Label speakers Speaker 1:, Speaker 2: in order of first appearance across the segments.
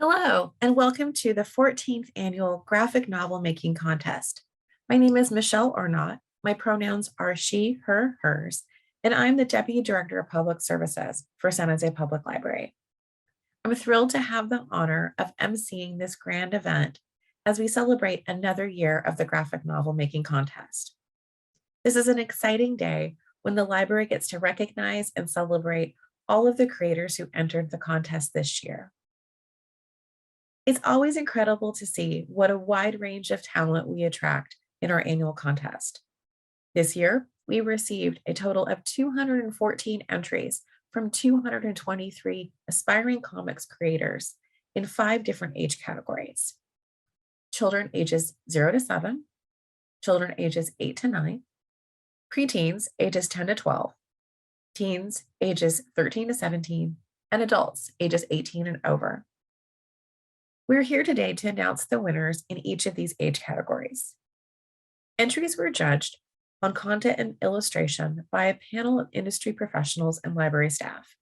Speaker 1: Hello, and welcome to the 14th Annual Graphic Novel Making Contest. My name is Michelle Ornott. My pronouns are she, her, hers, and I'm the Deputy Director of Public Services for San Jose Public Library. I'm thrilled to have the honor of emceeing this grand event as we celebrate another year of the Graphic Novel Making Contest. This is an exciting day when the library gets to recognize and celebrate all of the creators who entered the contest this year. It's always incredible to see what a wide range of talent we attract in our annual contest. This year, we received a total of 214 entries from 223 aspiring comics creators in 5 different age categories: children ages 0 to 7, children ages 8 to 9, preteens ages 10 to 12, teens ages 13 to 17, and adults ages 18 and over. We're here today to announce the winners in each of these age categories. Entries were judged on content and illustration by a panel of industry professionals and library staff.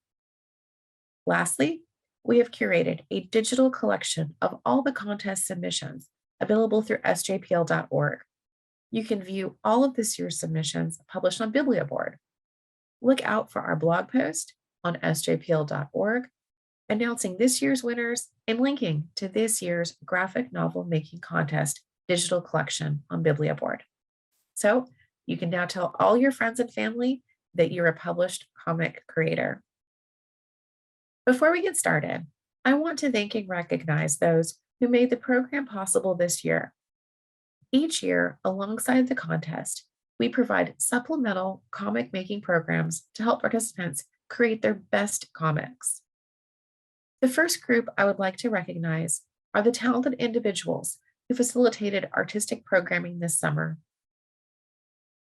Speaker 1: Lastly, we have curated a digital collection of all the contest submissions available through sjpl.org. You can view all of this year's submissions published on BibliaBoard. Look out for our blog post on sjpl.org announcing this year's winners and linking to this year's graphic novel making contest digital collection on BibliaBoard. So you can now tell all your friends and family that you're a published comic creator. Before we get started, I want to thank and recognize those who made the program possible this year. Each year, alongside the contest, we provide supplemental comic making programs to help participants create their best comics. The first group I would like to recognize are the talented individuals who facilitated artistic programming this summer.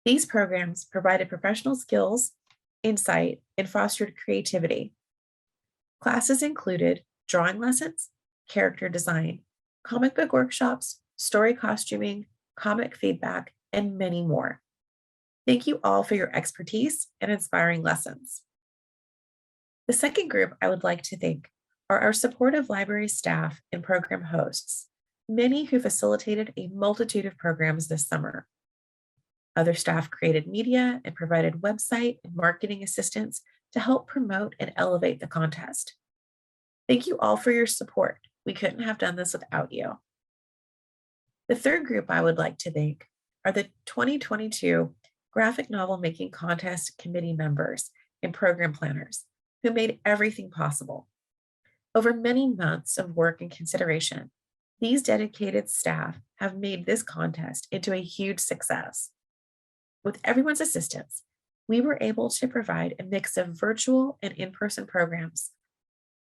Speaker 1: These programs provided professional skills, insight, and fostered creativity. Classes included drawing lessons, character design, comic book workshops, story costuming, comic feedback, and many more. Thank you all for your expertise and inspiring lessons. The second group I would like to thank are our supportive library staff and program hosts, many who facilitated a multitude of programs this summer. Other staff created media and provided website and marketing assistance to help promote and elevate the contest. Thank you all for your support. We couldn't have done this without you. The third group I would like to thank are the 2022 Graphic Novel Making Contest Committee members and program planners who made everything possible. Over many months of work and consideration, these dedicated staff have made this contest into a huge success. With everyone's assistance, we were able to provide a mix of virtual and in-person programs,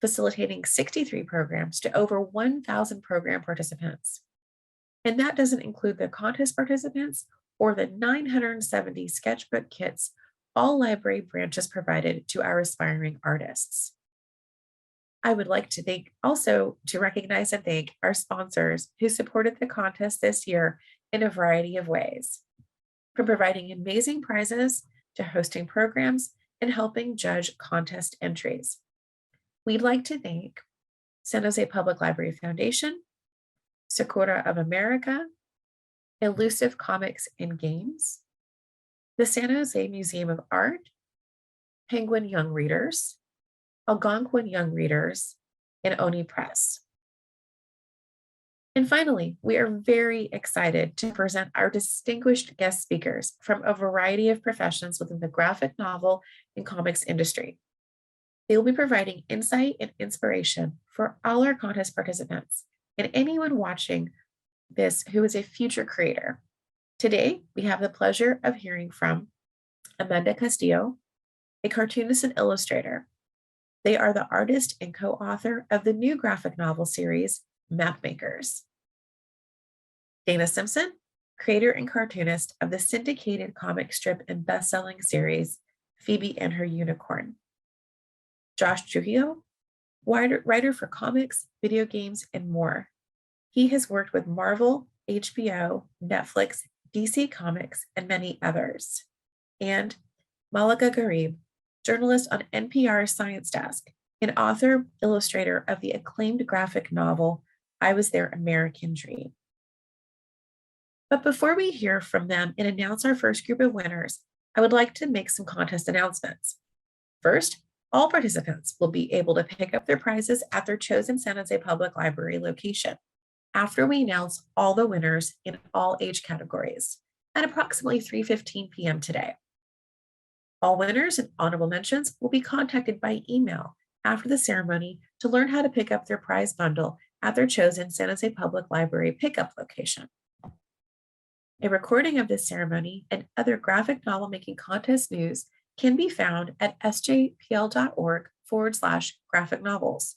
Speaker 1: facilitating 63 programs to over 1,000 program participants. And that doesn't include the contest participants or the 970 sketchbook kits all library branches provided to our aspiring artists. I would like to recognize and thank our sponsors who supported the contest this year in a variety of ways, from providing amazing prizes to hosting programs and helping judge contest entries. We'd like to thank San Jose Public Library Foundation, Sakura of America, Elusive Comics and Games, the San Jose Museum of Art, Penguin Young Readers, Algonquin Young Readers, and Oni Press. And finally, we are very excited to present our distinguished guest speakers from a variety of professions within the graphic novel and comics industry. They will be providing insight and inspiration for all our contest participants and anyone watching this who is a future creator. Today, we have the pleasure of hearing from Amanda Castillo, a cartoonist and illustrator. They are the artist and co-author of the new graphic novel series, Mapmakers. Dana Simpson, creator and cartoonist of the syndicated comic strip and best-selling series, Phoebe and Her Unicorn. Josh Trujillo, writer for comics, video games, and more. He has worked with Marvel, HBO, Netflix, DC Comics, and many others. And Malaka Gharib, journalist on NPR's Science Desk, and author illustrator of the acclaimed graphic novel, I Was Their American Dream. But before we hear from them and announce our first group of winners, I would like to make some contest announcements. First, all participants will be able to pick up their prizes at their chosen San Jose Public Library location after we announce all the winners in all age categories at approximately 3:15 p.m. today. All winners and honorable mentions will be contacted by email after the ceremony to learn how to pick up their prize bundle at their chosen San Jose Public Library pickup location. A recording of this ceremony and other graphic novel making contest news can be found at sjpl.org/graphic novels.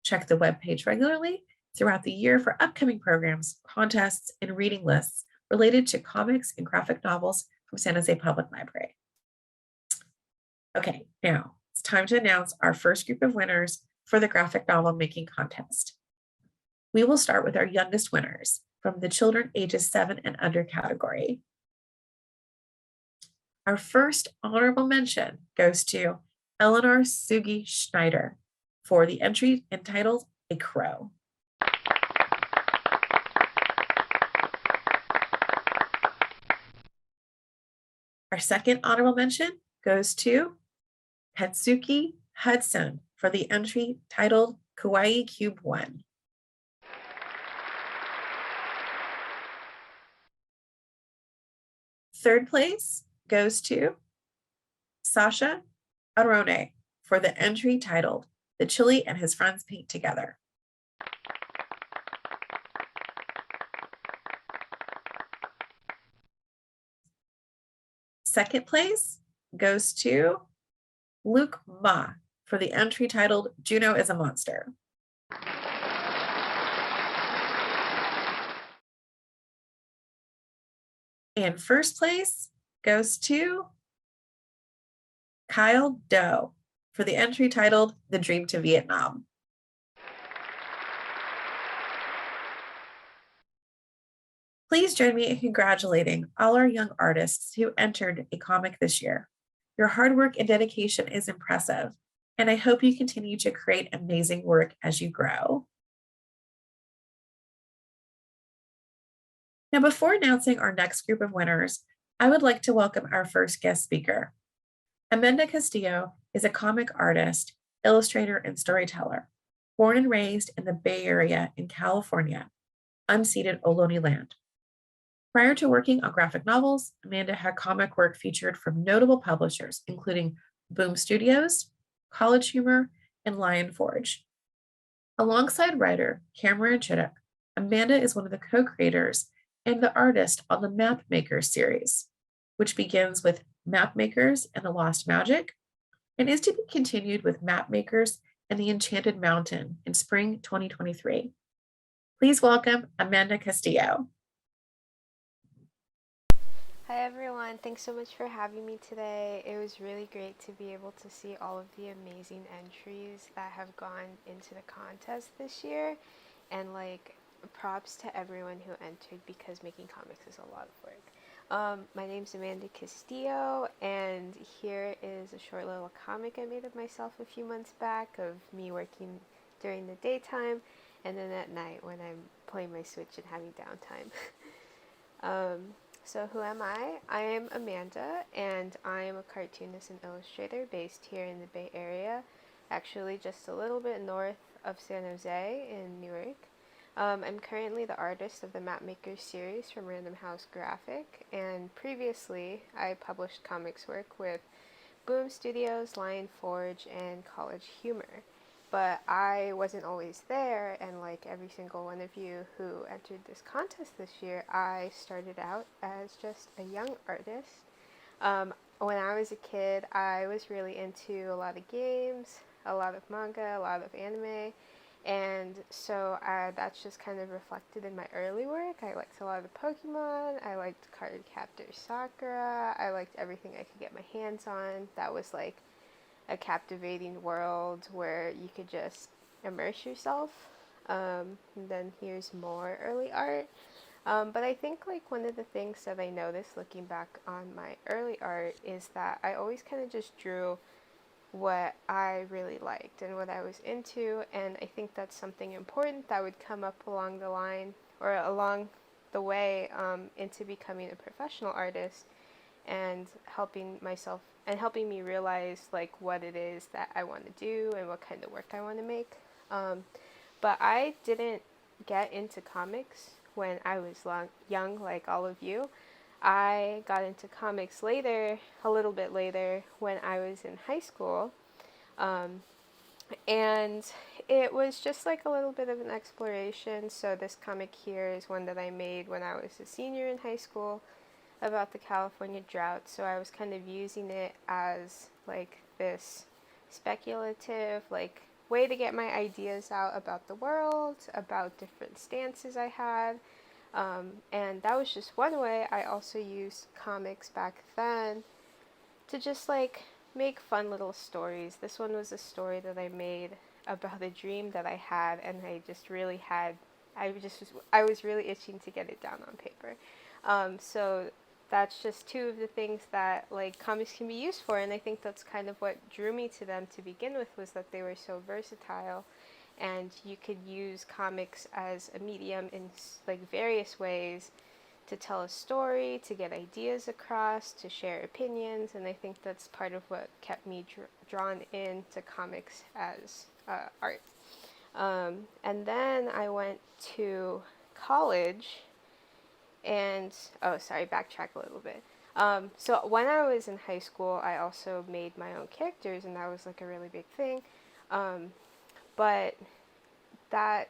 Speaker 1: Check the webpage regularly throughout the year for upcoming programs, contests, and reading lists related to comics and graphic novels from San Jose Public Library. Okay, now it's time to announce our first group of winners for the graphic novel making contest. We will start with our youngest winners from the children ages 7 and under category. Our first honorable mention goes to Eleanor Sugi Schneider for the entry entitled A Crow. Our second honorable mention goes to Katsuki Hudson for the entry titled Kawaii Cube 1. Third place goes to Sasha Arone for the entry titled The Chili and His Friends Paint Together. Second place goes to Luke Ma for the entry titled Juno is a Monster. And first place goes to Kyle Doe for the entry titled The Dream to Vietnam. Please join me in congratulating all our young artists who entered a comic this year. Your hard work and dedication is impressive, and I hope you continue to create amazing work as you grow. Now, before announcing our next group of winners, I would like to welcome our first guest speaker. Amanda Castillo is a comic artist, illustrator, and storyteller, born and raised in the Bay Area in California, unceded Ohlone land. Prior to working on graphic novels, Amanda had comic work featured from notable publishers, including Boom Studios, College Humor, and Lion Forge. Alongside writer Cameron Chittock, Amanda is one of the co-creators and the artist on the Map Makers series, which begins with Map Makers and the Lost Magic, and is to be continued with Map Makers and the Enchanted Mountain in spring 2023. Please welcome Amanda Castillo.
Speaker 2: Hi everyone, thanks so much for having me today. It was really great to be able to see all of the amazing entries that have gone into the contest this year, and props to everyone who entered because making comics is a lot of work. My name's Amanda Castillo, and here is a short little comic I made of myself a few months back of me working during the daytime and then at night when I'm playing my Switch and having downtime. So who am I? I am Amanda, and I am a cartoonist and illustrator based here in the Bay Area, actually just a little bit north of San Jose in Newark. I'm currently the artist of the Map Makers series from Random House Graphic, and previously I published comics work with Boom Studios, Lion Forge, and College Humor. But I wasn't always there, and like every single one of you who entered this contest this year, I started out as just a young artist. When I was a kid, I was really into a lot of games, a lot of manga, a lot of anime, and so that's just kind of reflected in my early work. I liked a lot of Pokemon, I liked Cardcaptor Sakura, I liked everything I could get my hands on that was like a captivating world where you could just immerse yourself. And then here's more early art. But I think like one of the things that I noticed looking back on my early art is that I always kind of just drew what I really liked and what I was into. And I think that's something important that would come up along the line or along the way into becoming a professional artist and helping me realize like what it is that I want to do and what kind of work I want to make. Um, but I didn't get into comics when I was young, like all of you. I got into comics later, a little bit later, when I was in high school. Um, and it was just like a little bit of an exploration. So, this comic here is one that I made when I was a senior in high school about the California drought. So, I was kind of using it as like this speculative, like, way to get my ideas out about the world, about different stances I had. And that was just one way. I also used comics back then to just like make fun little stories. This one was a story that I made about a dream that I had, and I was really itching to get it down on paper. So that's just two of the things that like comics can be used for, and I think that's kind of what drew me to them to begin with, was that they were so versatile, and you could use comics as a medium in like various ways to tell a story, to get ideas across, to share opinions, and I think that's part of what kept me drawn into comics as art. And then I went to college, and oh, sorry, backtrack a little bit. So when I was in high school, I also made my own characters, and that was like a really big thing. Um, but that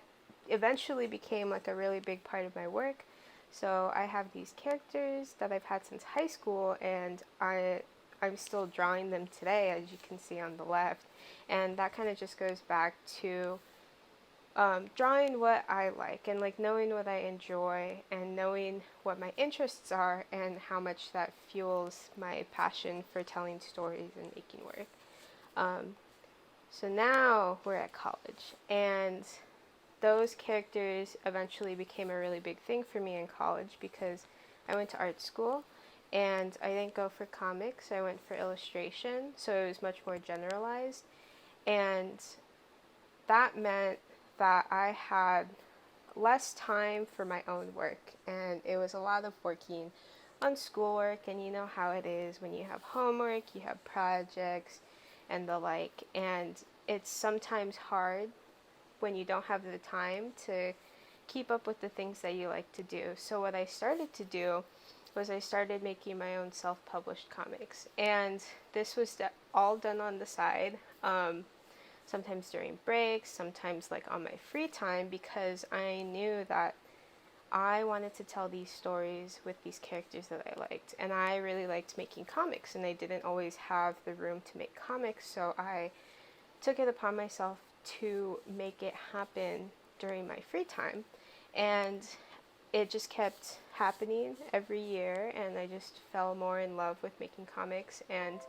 Speaker 2: eventually became like a really big part of my work. So I have these characters that I've had since high school, and I'm still drawing them today, as you can see on the left. And that kind of just goes back to drawing what I like, and like knowing what I enjoy, and knowing what my interests are, and how much that fuels my passion for telling stories and making work. Um, so now we're at college, and those characters eventually became a really big thing for me in college because I went to art school, and I didn't go for comics. I went for illustration, so it was much more generalized. And that meant that I had less time for my own work, and it was a lot of working on schoolwork. And you know how it is when you have homework, you have projects, and the like. And it's sometimes hard when you don't have the time to keep up with the things that you like to do. So what I started to do was I started making my own self-published comics, and this was all done on the side. Sometimes during breaks, sometimes like on my free time, because I knew that I wanted to tell these stories with these characters that I liked, and I really liked making comics, and I didn't always have the room to make comics, so I took it upon myself to make it happen during my free time. And it just kept happening every year, and I just fell more in love with making comics. And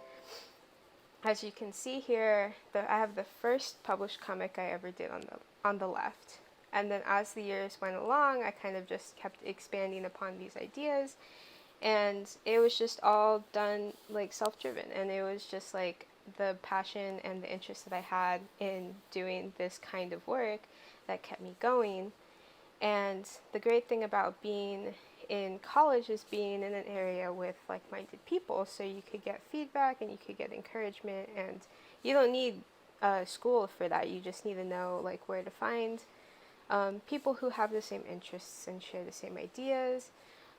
Speaker 2: as you can see here, I have the first published comic I ever did on the left. And then as the years went along, I kind of just kept expanding upon these ideas, and it was just all done like self-driven, and it was just like the passion and the interest that I had in doing this kind of work that kept me going. And the great thing about being in college is being in an area with like-minded people, so you could get feedback and you could get encouragement, and you don't need school for that. You just need to know like where to find people who have the same interests and share the same ideas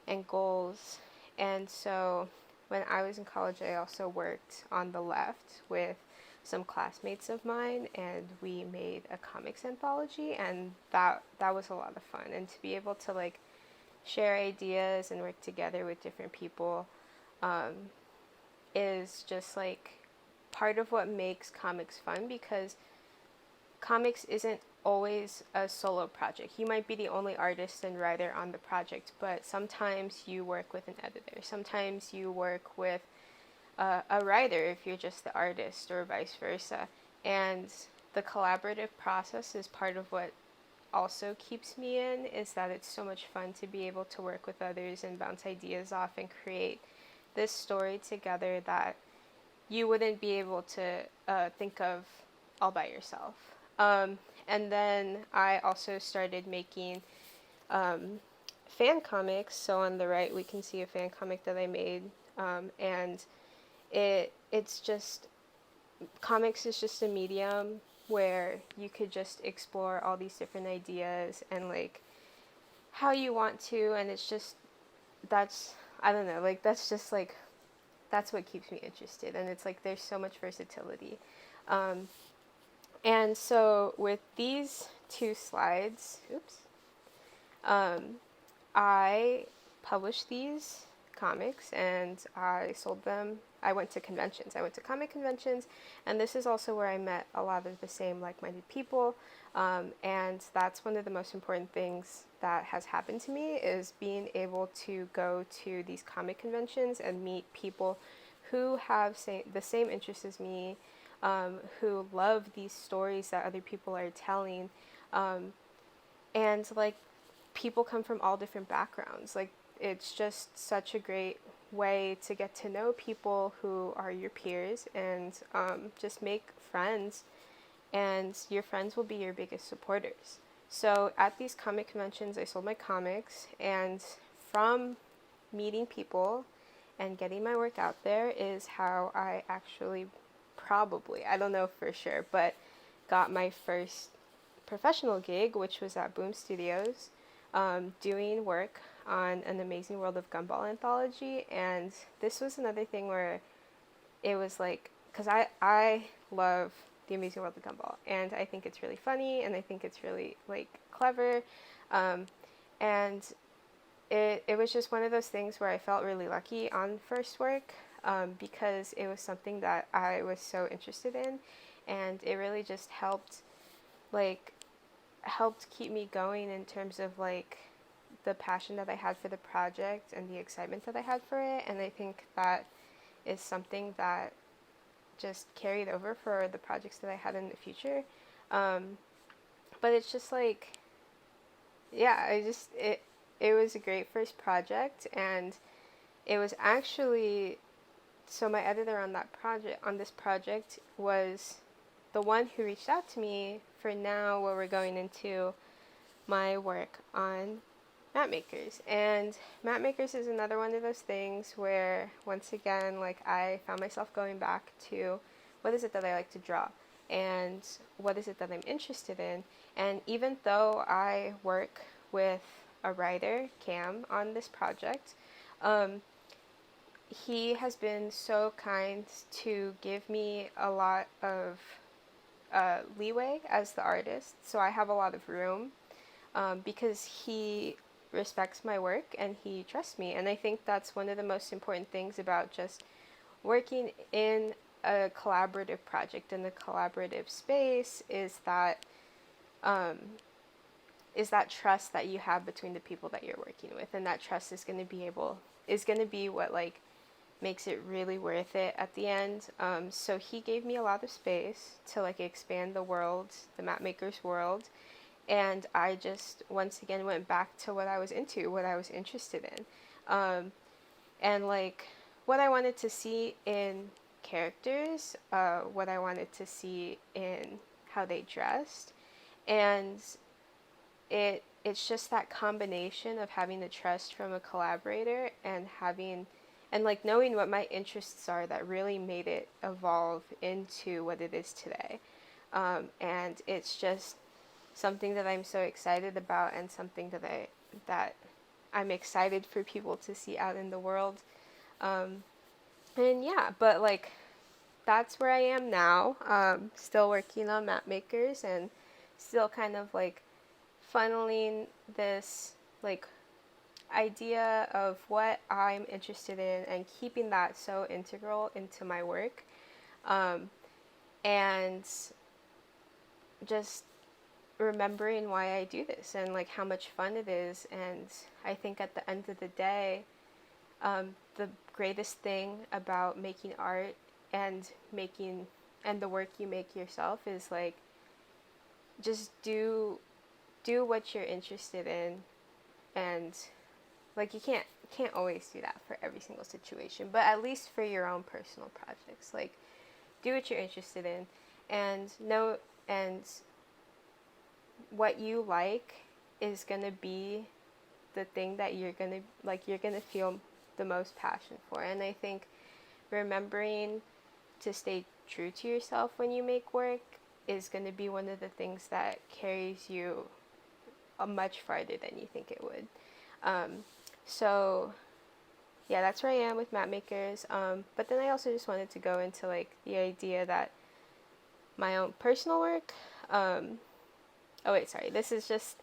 Speaker 2: and goals. And so when I was in college, I also worked on the left with some classmates of mine, and we made a comics anthology, and that was a lot of fun. And to be able to like share ideas and work together with different people um, is just like part of what makes comics fun, because comics isn't always a solo project. You might be the only artist and writer on the project, but sometimes you work with an editor. Sometimes you work with a writer if you're just the artist, or vice versa. And the collaborative process is part of what also keeps me in, is that it's so much fun to be able to work with others and bounce ideas off and create this story together that you wouldn't be able to think of all by yourself. And then I also started making um, fan comics. So on the right, we can see a fan comic that I made, and it's just comics is just a medium where you could just explore all these different ideas and like how you want to, and it's just that's I don't know, like that's just like that's what keeps me interested, and it's like there's so much versatility. Um, and so with these two slides, oops, um, I published these comics and I sold them. I went to conventions. I went to comic conventions, and this is also where I met a lot of the same like minded people. And that's one of the most important things that has happened to me is being able to go to these comic conventions and meet people who have the same interests as me, who love these stories that other people are telling. Um, and like people come from all different backgrounds. Like it's just such a great way to get to know people who are your peers and just make friends, and your friends will be your biggest supporters. So at these comic conventions, I sold my comics, and from meeting people and getting my work out there is how I actually probably, I don't know for sure, but got my first professional gig, which was at Boom Studios, doing work on An Amazing World of Gumball anthology. And this was another thing where it was like, because I love The Amazing World of Gumball, and I think it's really funny, and I think it's really like clever, um, and it was just one of those things where I felt really lucky on first work, because it was something that I was so interested in, and it really just like helped keep me going in terms of like the passion that I had for the project and the excitement that I had for it. And I think that is something that just carried over for the projects that I had in the future. Um, but it's just like, yeah, it was a great first project, and it was actually so my editor on this project was the one who reached out to me for now where we're going into my work on map makers. And map makers is another one of those things where once again like I found myself going back to what is it that I like to draw and what is it that I'm interested in. And even though I work with a writer, Cam, on this project, um, he has been so kind to give me a lot of leeway as the artist, so I have a lot of room, because he respects my work and he trusts me. And I think that's one of the most important things about just working in a collaborative project in the collaborative space um, is that trust that you have between the people that you're working with, and that trust is going to be what like makes it really worth it at the end. So he gave me a lot of space to like expand the world, the mapmaker's world, and I just once again went back to what I was into, what I was interested in, and like what I wanted to see in characters, what I wanted to see in how they dressed, and it's just that combination of having the trust from a collaborator and having and like knowing what my interests are that really made it evolve into what it is today. And it's just something that I'm so excited about, and something that I'm excited for people to see out in the world. Um, and yeah, but like that's where I am now. Still working on map makers and still kind of like funneling this like idea of what I'm interested in and keeping that so integral into my work. Um, and just remembering why I do this and like how much fun it is. And I think at the end of the day, the greatest thing about making art and making and the work you make yourself is like just do what you're interested in, and like you can't always do that for every single situation, but at least for your own personal projects, like do what you're interested in, and know and what you like is gonna be the thing that you're gonna feel the most passion for. And I think remembering to stay true to yourself when you make work is going to be one of the things that carries you much farther than you think it would. Um, so yeah, that's where I am with map makers. But then I also just wanted to go into like the idea that my own personal work. Oh wait, sorry. This is just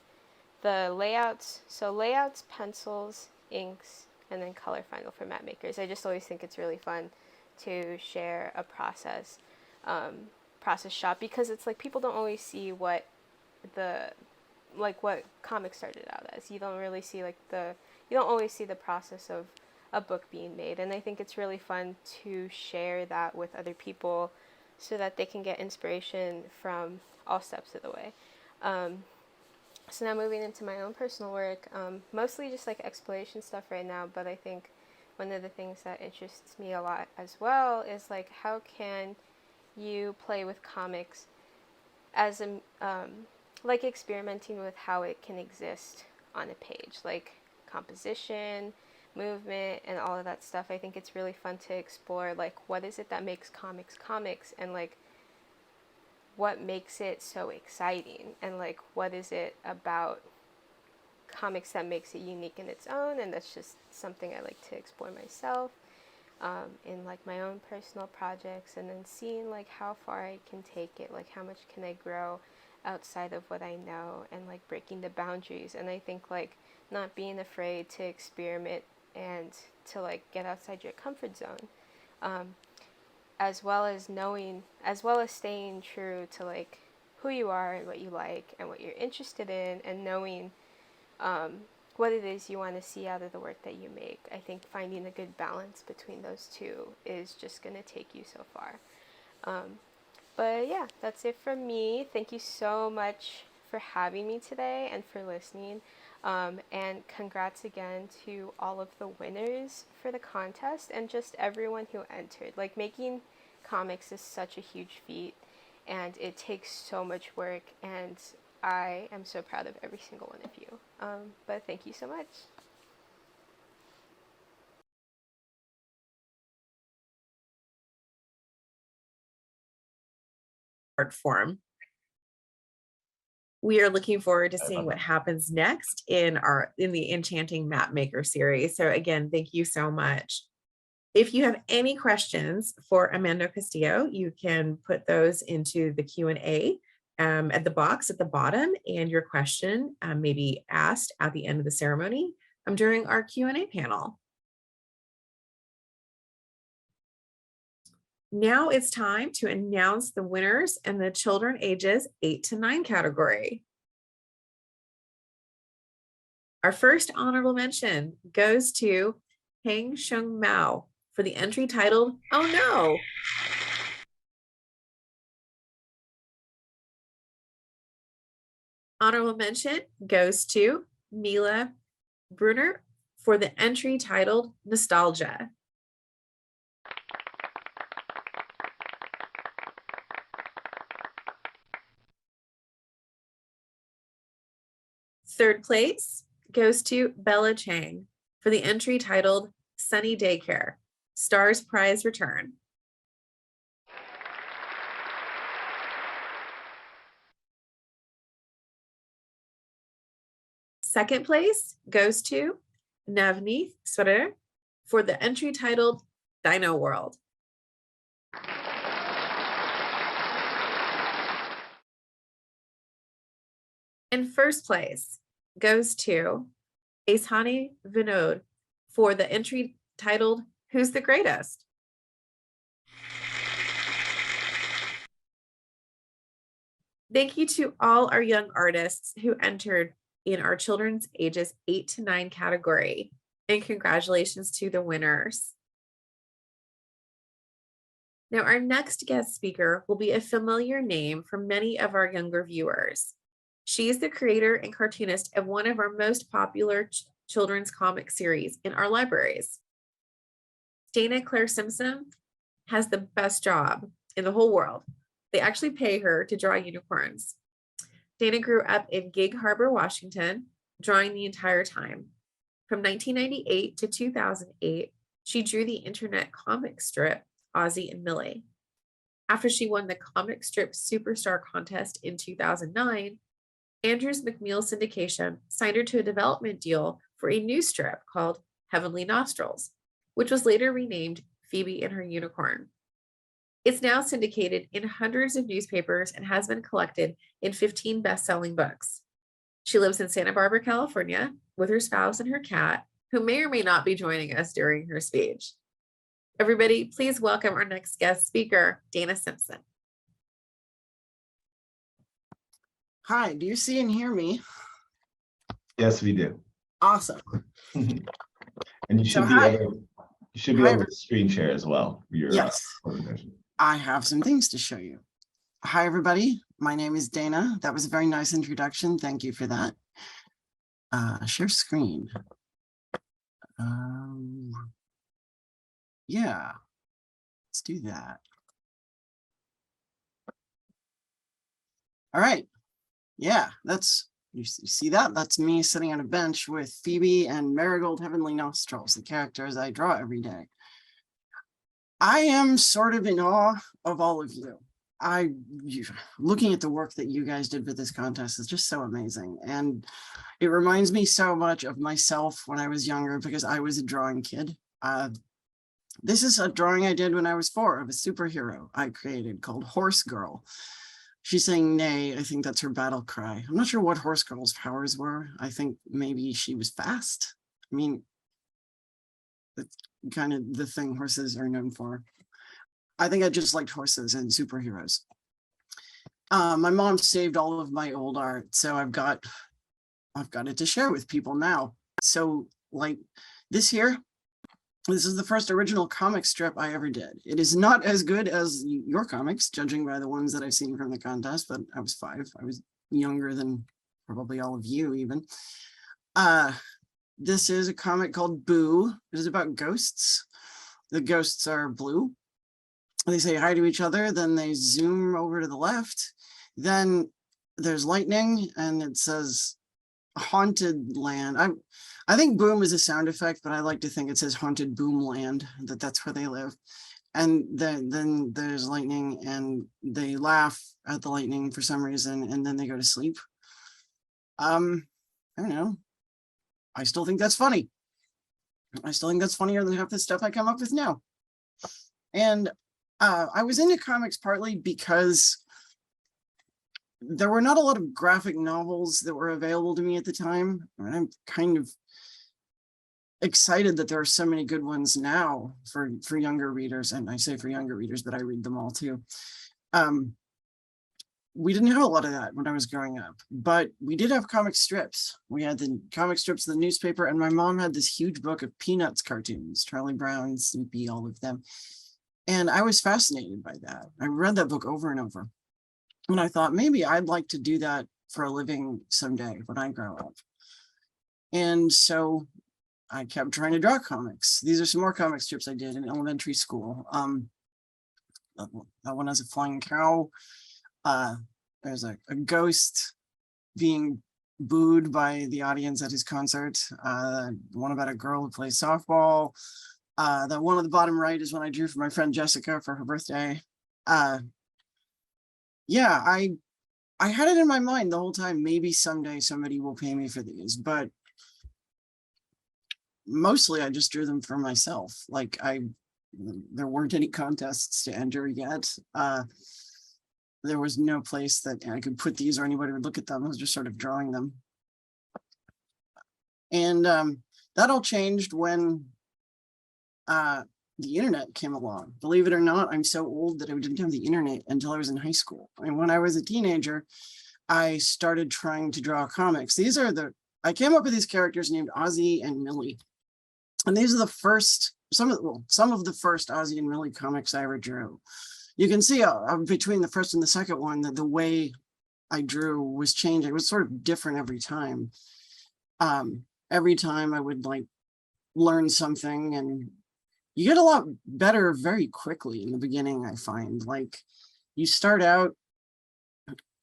Speaker 2: the layouts. So layouts, pencils, inks, and then color final for map makers. I just always think it's really fun to share a um, process shop, because it's like people don't always see what the what comics started out as. You don't really see you don't always see the process of a book being made, and I think it's really fun to share that with other people so that they can get inspiration from all steps of the way. Um, so now moving into my own personal work, mostly just like exploration stuff right now, but I think one of the things that interests me a lot as well is like how can you play with comics as a like experimenting with how it can exist on a page, like composition, movement, and all of that stuff. I think it's really fun to explore like what is it that makes comics, and like what makes it so exciting, and like what is it about comics that makes it unique in its own. And that's just something I like to explore myself, in like my own personal projects, and then seeing like how far I can take it, like how much can I grow outside of what I know, and like breaking the boundaries. And I think like not being afraid to experiment and to like get outside your comfort zone, um, as well as staying true to like who you are and what you like and what you're interested in, and knowing um, what it is you want to see out of the work that you make. I think finding a good balance between those two is just going to take you so far. But yeah, that's it from me. Thank you so much for having me today and for listening. And congrats again to all of the winners for the contest and just everyone who entered. Like, making comics is such a huge feat, and it takes so much work, and I am so proud of every single one of you. But thank you so much.
Speaker 1: Art form. We are looking forward to seeing what happens next in the Enchanting Map Maker series. So again, thank you so much. If you have any questions for Amanda Castillo, you can put those into the Q&A at the box at the bottom, and your question may be asked at the end of the ceremony during our Q&A panel. Now it's time to announce the winners in the children ages 8 to 9 category. Our first honorable mention goes to Heng Sheng Mao for the entry titled, "Oh No." Honorable mention goes to Mila Brunner for the entry titled, "Nostalgia." Third place goes to Bella Chang for the entry titled, "Sunny Daycare, Stars Prize Return." Second place goes to Navneet Swader for the entry titled, "Dino World." And first place goes to Ashani Vinod for the entry titled, "Who's the Greatest?" Thank you to all our young artists who entered in our children's ages 8 to 9 category, and congratulations to the winners. Now, our next guest speaker will be a familiar name for many of our younger viewers. She is the creator and cartoonist of one of our most popular children's comic series in our libraries. Dana Claire Simpson has the best job in the whole world. They actually pay her to draw unicorns. Dana grew up in Gig Harbor, Washington, drawing the entire time. From 1998 to 2008, she drew the internet comic strip Ozzie and Millie. After she won the comic strip superstar contest in 2009, Andrews McMeel Syndication signed her to a development deal for a new strip called Heavenly Nostrils, which was later renamed Phoebe and Her Unicorn. It's now syndicated in hundreds of newspapers and has been collected in 15 best-selling books. She lives in Santa Barbara, California, with her spouse and her cat, who may or may not be joining us during her speech. Everybody, please welcome our next guest speaker, Dana Simpson.
Speaker 3: Hi, do you see and hear me?
Speaker 4: Yes, we do.
Speaker 3: Awesome.
Speaker 4: And you should
Speaker 3: So
Speaker 4: be
Speaker 3: hi.
Speaker 4: able, you should be
Speaker 3: Hi,
Speaker 4: able to screen share as well. Your,
Speaker 3: Yes,
Speaker 4: presentation.
Speaker 3: I have some things to show you. Hi, everybody. My name is Dana. That was a very nice introduction. Thank you for that. Share screen. Yeah, let's do that. All right. Yeah, that's, you see that? That's me sitting on a bench with Phoebe and Marigold Heavenly Nostrils, the characters I draw every day. I am sort of in awe of all of you. Looking at the work that you guys did for this contest is just so amazing. And it reminds me so much of myself when I was younger because I was a drawing kid. This is a drawing I did when I was 4 of a superhero I created called Horse Girl. She's saying nay. I think that's her battle cry. I'm not sure what Horse Girl's powers were. I think maybe she was fast. I mean, that's kind of the thing horses are known for. I think I just liked horses and superheroes. My mom saved all of my old art, so I've got it to share with people now. So like this here, this is the first original comic strip I ever did. It is not as good as your comics, judging by the ones that I've seen from the contest, but I was 5. I was younger than probably all of you even. This is a comic called Boo. It is about ghosts. The ghosts are blue. They say hi to each other, then they zoom over to the left. Then there's lightning and it says haunted land. I think boom is a sound effect, but I like to think it says haunted boom land, that's where they live. And then there's lightning and they laugh at the lightning for some reason and then they go to sleep. I don't know. I still think that's funny. I still think that's funnier than half the stuff I come up with now. And I was into comics partly because there were not a lot of graphic novels that were available to me at the time. And I'm kind of excited that there are so many good ones now for younger readers. And I say for younger readers, but I read them all too. We didn't have a lot of that when I was growing up, but we did have comic strips. We had the comic strips in the newspaper, and my mom had this huge book of Peanuts cartoons, Charlie Brown, Snoopy, all of them. And I was fascinated by that. I read that book over and over. And I thought maybe I'd like to do that for a living someday when I grow up. And so I kept trying to draw comics. These are some more comic strips I did in elementary school. That one has a flying cow. There's a ghost being booed by the audience at his concert. One about a girl who plays softball. The one at the bottom right is one I drew for my friend Jessica for her birthday. Yeah, I had it in my mind the whole time. Maybe someday somebody will pay me for these, but mostly I just drew them for myself. Like there weren't any contests to enter yet. There was no place that I could put these or anybody would look at them. I was just sort of drawing them. And that all changed when the internet came along. Believe it or not, I'm so old that I didn't have the internet until I was in high school. And when I was a teenager, I started trying to draw comics. I came up with these characters named Ozzie and Millie. And these are the first, some of the first Ozzie and Millie comics I ever drew. You can see between the first and the second one that the way I drew was changing. It was sort of different every time. every time I would like learn something, and you get a lot better very quickly in the beginning. I find like you start out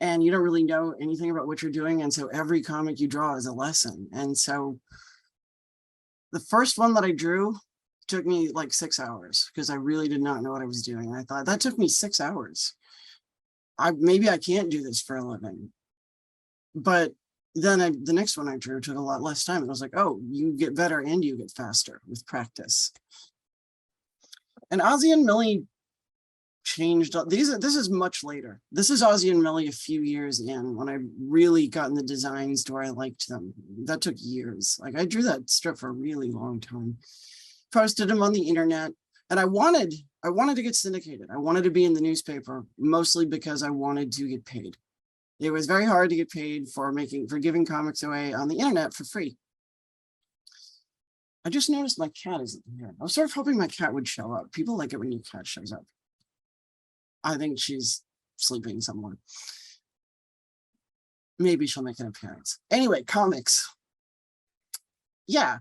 Speaker 3: and you don't really know anything about what you're doing. And so every comic you draw is a lesson. And so the first one that I drew took me like 6 hours because I really did not know what I was doing. I thought that took me 6 hours. Maybe I can't do this for a living. But then the next one I drew took a lot less time. And I was like, oh, you get better and you get faster with practice. And Ozzie and Millie changed. This is much later. This is Ozzie and Millie a few years in when I really got in the designs to where I liked them. That took years. Like I drew that strip for a really long time. Posted them on the internet. And I wanted to get syndicated. I wanted to be in the newspaper, mostly because I wanted to get paid. It was very hard to get paid for giving comics away on the internet for free. I just noticed my cat isn't here. I was sort of hoping my cat would show up. People like it when your cat shows up. I think she's sleeping somewhere. Maybe she'll make an appearance. Anyway, comics. Yeah.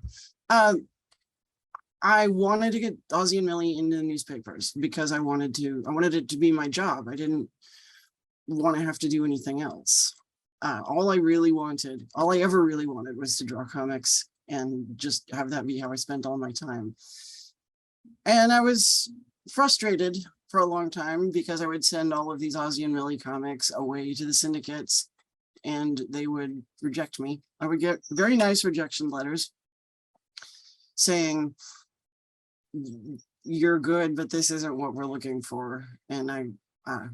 Speaker 3: I wanted to get Ozzie and Millie into the newspapers because I wanted it to be my job. I didn't want to have to do anything else. All I ever really wanted was to draw comics and just have that be how I spent all my time. And I was frustrated for a long time because I would send all of these Ozzie and Millie comics away to the syndicates and they would reject me. I would get very nice rejection letters saying, you're good, but this isn't what we're looking for. And I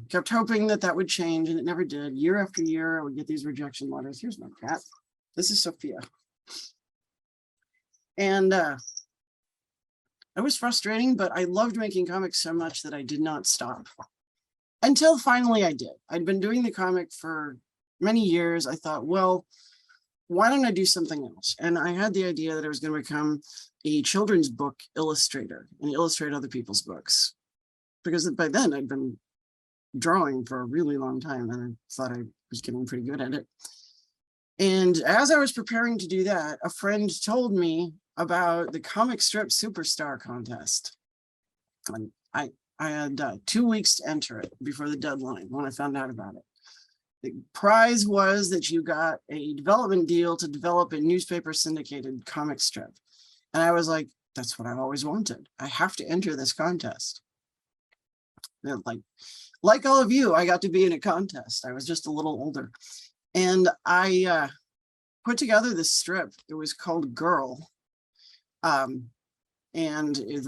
Speaker 3: kept hoping that would change, and it never did. Year after year, I would get these rejection letters. Here's my cat. This is Sophia. And it was frustrating, but I loved making comics so much that I did not stop. Until finally I did. I'd been doing the comic for many years. I thought, well, why don't I do something else? And I had the idea that I was going to become a children's book illustrator and illustrate other people's books. Because by then I'd been drawing for a really long time and I thought I was getting pretty good at it. And as I was preparing to do that, a friend told me about the comic strip superstar contest. And I had 2 weeks to enter it before the deadline when I found out about it. The prize was that you got a development deal to develop a newspaper syndicated comic strip. And I was like, that's what I've always wanted. I have to enter this contest. And like all of you, I got to be in a contest. I was just a little older. And I put together this strip. It was called Girl. And it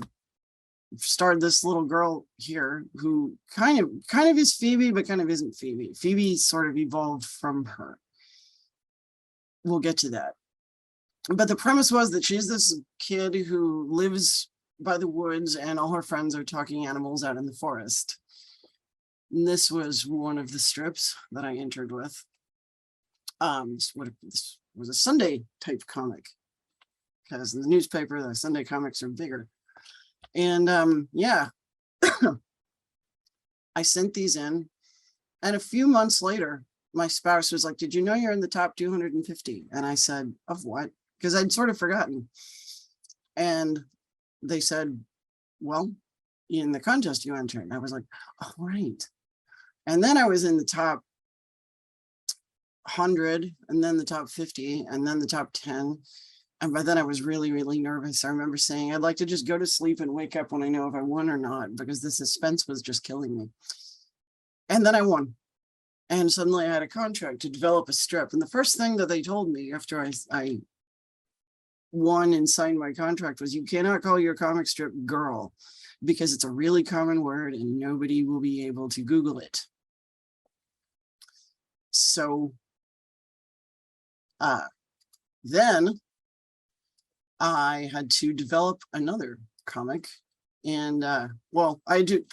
Speaker 3: starred this little girl here who kind of is Phoebe, but kind of isn't Phoebe. Phoebe sort of evolved from her. We'll get to that. But the premise was that she's this kid who lives by the woods and all her friends are talking animals out in the forest. And this was one of the strips that I entered with. This was a Sunday type comic because in the newspaper, the Sunday comics are bigger. And yeah, I sent these in. And a few months later, my spouse was like, did you know you're in the top 250? And I said, of what? Because I'd sort of forgotten. And they said, well, in the contest you entered. And I was like, oh, right. And then I was in the top 100 and then the top 50 and then the top 10. And by then I was really, really nervous. I remember saying, I'd like to just go to sleep and wake up when I know if I won or not, because the suspense was just killing me. And then I won. And suddenly I had a contract to develop a strip. And the first thing that they told me after I won and signed my contract was, you cannot call your comic strip Girl because it's a really common word and nobody will be able to Google it. So then I had to develop another comic and well, I do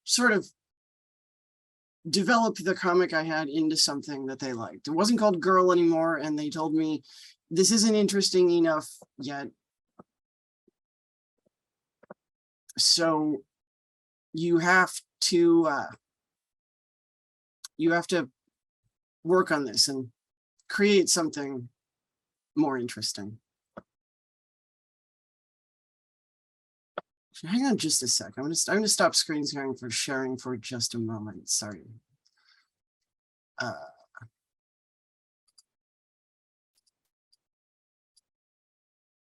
Speaker 3: sort of develop the comic I had into something that they liked. It wasn't called Girl anymore. And they told me, this isn't interesting enough yet. So you have to work on this and create something more interesting. Hang on just a sec. I'm gonna stop screen sharing for just a moment. Sorry.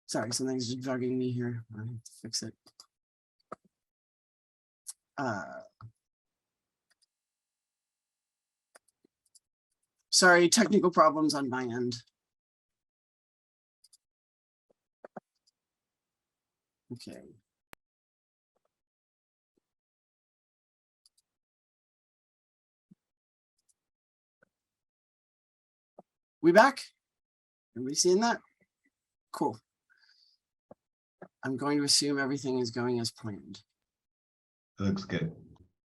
Speaker 3: Sorry, something's just bugging me here. I have to fix it. Sorry, technical problems on my end. Okay. We back? Everybody seeing that? Cool. I'm going to assume everything is going as planned.
Speaker 4: Looks good.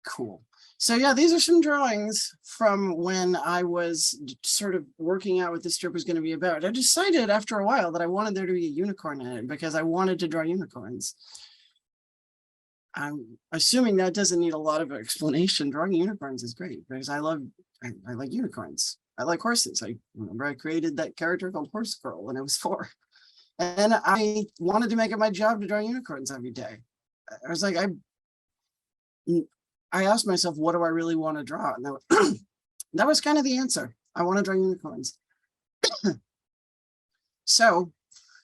Speaker 3: Cool. So yeah, these are some drawings from when I was sort of working out what this strip was going to be about. I decided after a while that I wanted there to be a unicorn in it because I wanted to draw unicorns. I'm assuming that doesn't need a lot of explanation. Drawing unicorns is great because I like unicorns. I like horses. I remember I created that character called Horse Girl when I was 4. And I wanted to make it my job to draw unicorns every day. I was like, I asked myself, what do I really want to draw? And that was kind of the answer. I want to draw unicorns. So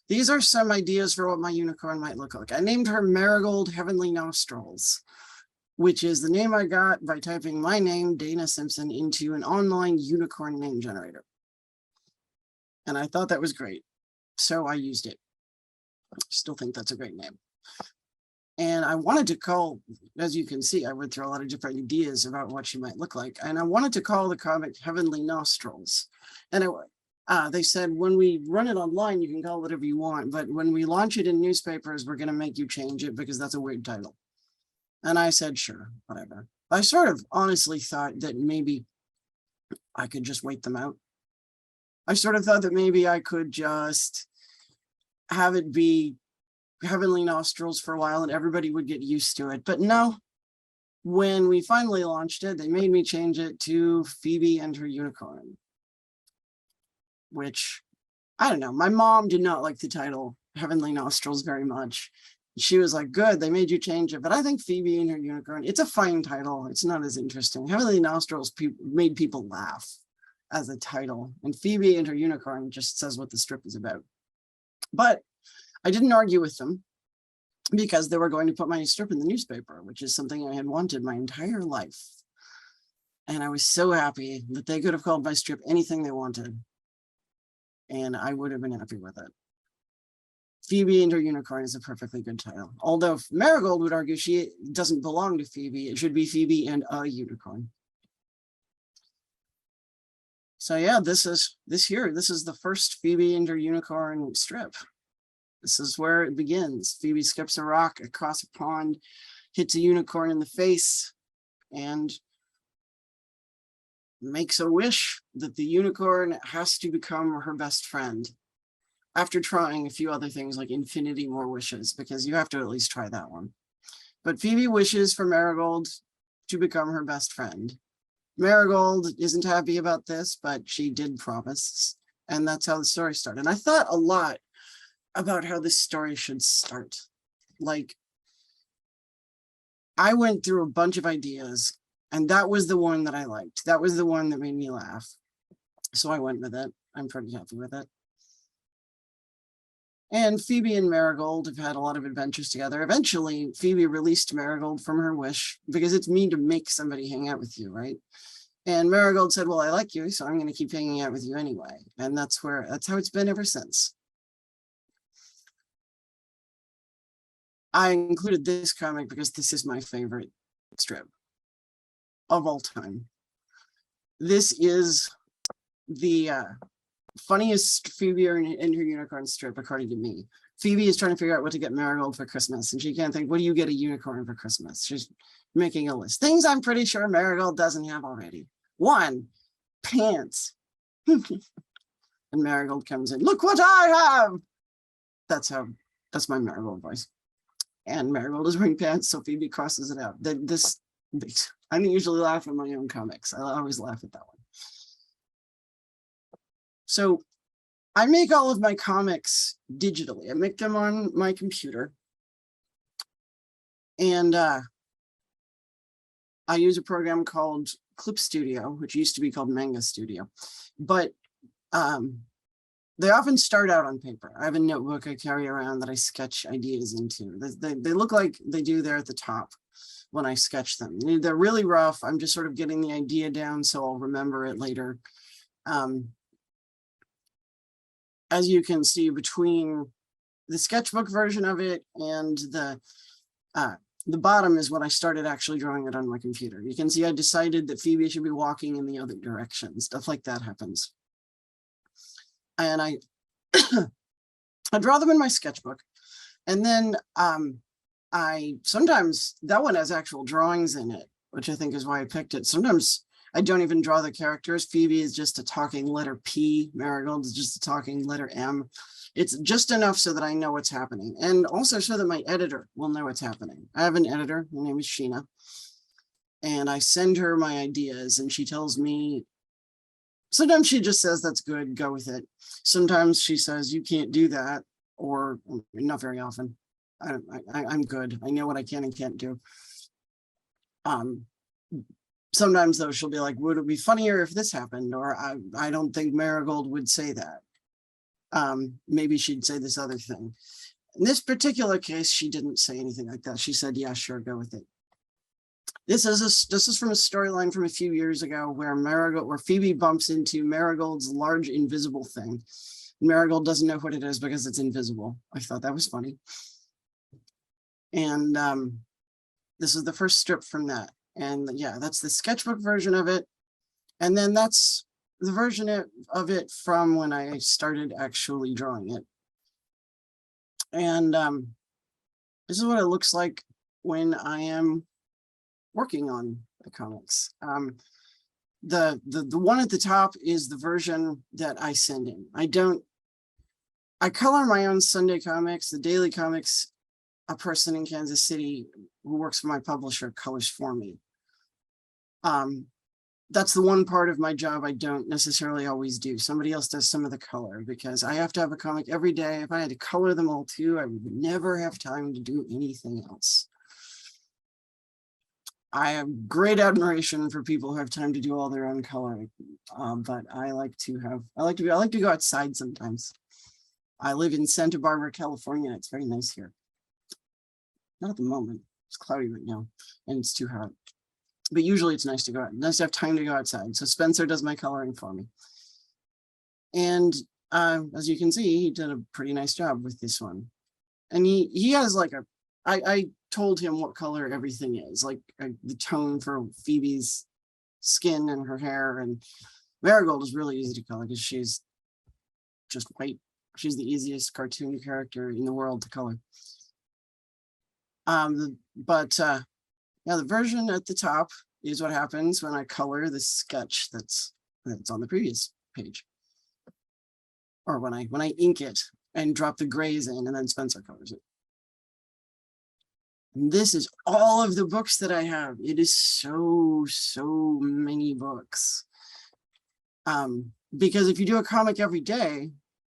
Speaker 3: these are some ideas for what my unicorn might look like. I named her Marigold Heavenly Nostrils, which is the name I got by typing my name, Dana Simpson, into an online unicorn name generator. And I thought that was great. So I used it. I still think that's a great name. And I wanted to call, as you can see, I went through a lot of different ideas about what she might look like. And I wanted to call the comic Heavenly Nostrils. And they said, when we run it online, you can call it whatever you want. But when we launch it in newspapers, we're going to make you change it because that's a weird title. And I said, sure, whatever. I sort of honestly thought that maybe I could just wait them out. I sort of thought that maybe I could just have it be Heavenly Nostrils for a while and everybody would get used to it. But no, when we finally launched it, they made me change it to Phoebe and her unicorn, which I don't know. My mom did not like the title Heavenly Nostrils very much. She was like, good, they made you change it. But I think Phoebe and her unicorn, it's a fine title. It's not as interesting. Heavenly Nostrils made people laugh as a title. And Phoebe and her unicorn just says what the strip is about. But I didn't argue with them because they were going to put my strip in the newspaper, which is something I had wanted my entire life. And I was so happy that they could have called my strip anything they wanted. And I would have been happy with it. Phoebe and her unicorn is a perfectly good title. Although Marigold would argue she doesn't belong to Phoebe. It should be Phoebe and a unicorn. So yeah, this is the first Phoebe and her unicorn strip. This is where it begins. Phoebe skips a rock across a pond, hits a unicorn in the face, and makes a wish that the unicorn has to become her best friend. After trying a few other things like infinity more wishes, because you have to at least try that one. But Phoebe wishes for Marigold to become her best friend. Marigold isn't happy about this, but she did promise. And that's how the story started. And I thought a lot about how this story should start. Like, I went through a bunch of ideas, and that was the one that I liked. That was the one that made me laugh. So I went with it. I'm pretty happy with it. And Phoebe and Marigold have had a lot of adventures together. Eventually, Phoebe released Marigold from her wish because it's mean to make somebody hang out with you, right? And Marigold said, well, I like you, so I'm going to keep hanging out with you anyway. And that's how it's been ever since. I included this comic because this is my favorite strip of all time. This is the funniest Phoebe and her unicorn strip, according to me. Phoebe is trying to figure out what to get Marigold for Christmas, and she can't think, what do you get a unicorn for Christmas? She's making a list. Things I'm pretty sure Marigold doesn't have already. 1, pants. And Marigold comes in, look what I have. That's my Marigold voice. And Marigold is wearing pants, so Phoebe crosses it out. I don't usually laugh at my own comics. I always laugh at that one. So I make all of my comics digitally. I make them on my computer. And I use a program called Clip Studio, which used to be called Manga Studio. But they often start out on paper. I have a notebook I carry around that I sketch ideas into. They look like they do there at the top when I sketch them. They're really rough. I'm just sort of getting the idea down so I'll remember it later. As you can see, between the sketchbook version of it and the bottom is when I started actually drawing it on my computer. You can see I decided that Phoebe should be walking in the other direction. Stuff like that happens. And I draw them in my sketchbook. And then I sometimes, that one has actual drawings in it, which I think is why I picked it. Sometimes I don't even draw the characters. Phoebe is just a talking letter P. Marigold is just a talking letter M. It's just enough so that I know what's happening, and also so that my editor will know what's happening. I have an editor, her name is Sheena, and I send her my ideas and she tells me, sometimes she just says, that's good, go with it. Sometimes she says, you can't do that, or not very often. I'm good. I know what I can and can't do. Sometimes though, she'll be like, would it be funnier if this happened? Or I don't think Marigold would say that. Maybe she'd say this other thing. In this particular case, she didn't say anything like that. She said, yeah, sure, go with it. This is from a storyline from a few years ago where Phoebe bumps into Marigold's large invisible thing. Marigold doesn't know what it is because it's invisible. I thought that was funny. And this is the first strip from that. And yeah, that's the sketchbook version of it. And then that's the version of it from when I started actually drawing it. And this is what it looks like when I am working on the comics. The one at the top is the version that I send in. I color my own Sunday comics. The daily comics, a person in Kansas City who works for my publisher colors for me. That's the one part of my job I don't necessarily always do. Somebody else does some of the color because I have to have a comic every day. If I had to color them all too, I would never have time to do anything else. I have great admiration for people who have time to do all their own coloring, but I like to go outside sometimes. I live in Santa Barbara, California. It's very nice here. Not at the moment. It's cloudy right now, and it's too hot. But usually it's nice to go out. Nice to have time to go outside. So Spencer does my coloring for me. And as you can see, he did a pretty nice job with this one. And he has like I told him what color everything is, like the tone for Phoebe's skin and her hair. And Marigold is really easy to color because she's just white. She's the easiest cartoon character in the world to color. Yeah, the version at the top is what happens when I color the sketch that's on the previous page. Or when I ink it and drop the grays in and then Spencer colors it. And this is all of the books that I have. It is so many books. Because if you do a comic every day,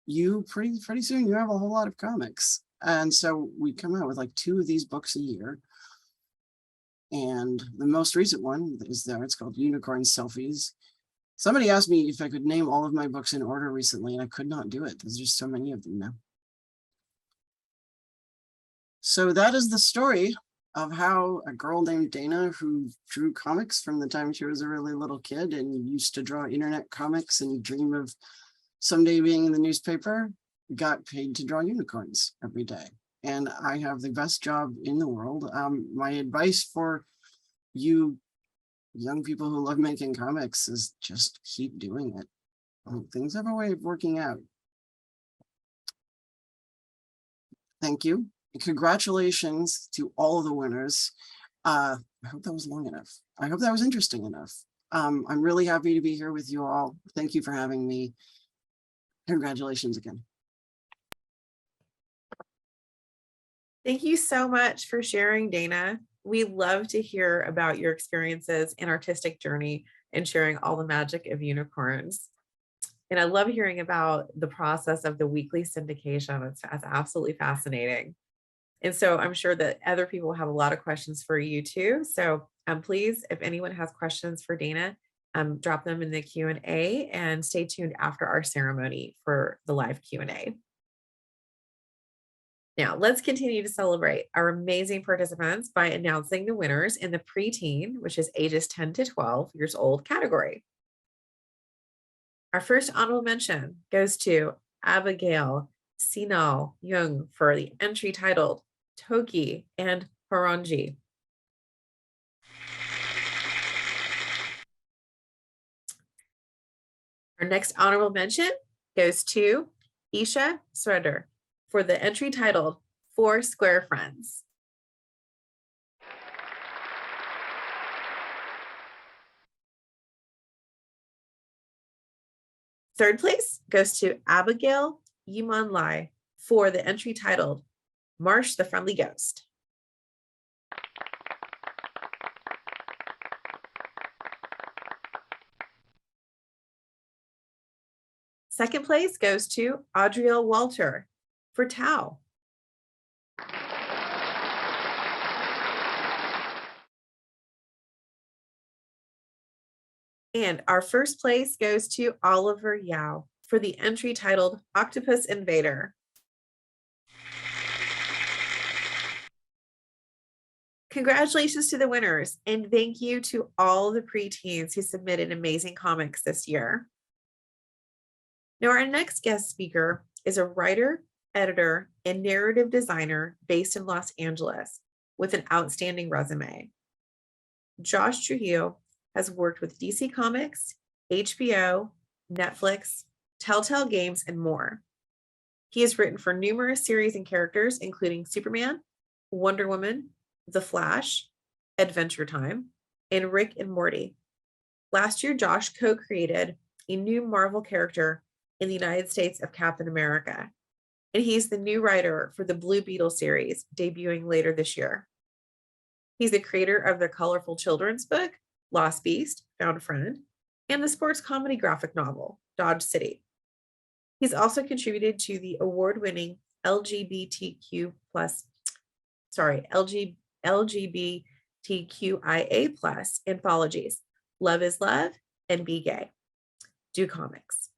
Speaker 3: you pretty soon you have a whole lot of comics. And so we come out with like 2 of these books a year. And the most recent one is there. It's called Unicorn Selfies. Somebody asked me if I could name all of my books in order recently, and I could not do it. There's just so many of them now. So that is the story of how a girl named Dana, who drew comics from the time she was a really little kid and used to draw internet comics and dream of someday being in the newspaper, got paid to draw unicorns every day. And I have the best job in the world. My advice for you young people who love making comics is just keep doing it. Things have a way of working out. Thank you. Congratulations to all of the winners. I hope that was long enough. I hope that was interesting enough. I'm really happy to be here with you all. Thank you for having me. Congratulations again.
Speaker 1: Thank you so much for sharing, Dana. We love to hear about your experiences and artistic journey and sharing all the magic of unicorns. And I love hearing about the process of the weekly syndication. It's absolutely fascinating. And so I'm sure that other people have a lot of questions for you too. So please, if anyone has questions for Dana, drop them in the Q&A and stay tuned after our ceremony for the live Q&A. Now, let's continue to celebrate our amazing participants by announcing the winners in the preteen, which is ages 10 to 12 years old category. Our first honorable mention goes to Abigail Sinal Jung for the entry titled Toki and Horonji. Our next honorable mention goes to Isha Sredder for the entry titled Four Square Friends. Third place goes to Abigail Yiman Lai for the entry titled Marsh the Friendly Ghost. Second place goes to Adriel Walter for Tau. And our first place goes to Oliver Yao for the entry titled Octopus Invader. Congratulations to the winners, and thank you to all the preteens who submitted amazing comics this year. Now, our next guest speaker is a writer, editor, and narrative designer based in Los Angeles with an outstanding resume. Josh Trujillo has worked with DC Comics, HBO, Netflix, Telltale Games, and more. He has written for numerous series and characters, including Superman, Wonder Woman, The Flash, Adventure Time, and Rick and Morty. Last year, Josh co-created a new Marvel character in the United States of Captain America, and he's the new writer for the Blue Beetle series, debuting later this year. He's the creator of the colorful children's book, Lost Beast, Found a Friend, and the sports comedy graphic novel, Dodge City. He's also contributed to the award-winning LGBTQIA+ anthologies, Love is Love and Be Gay. Do Comics.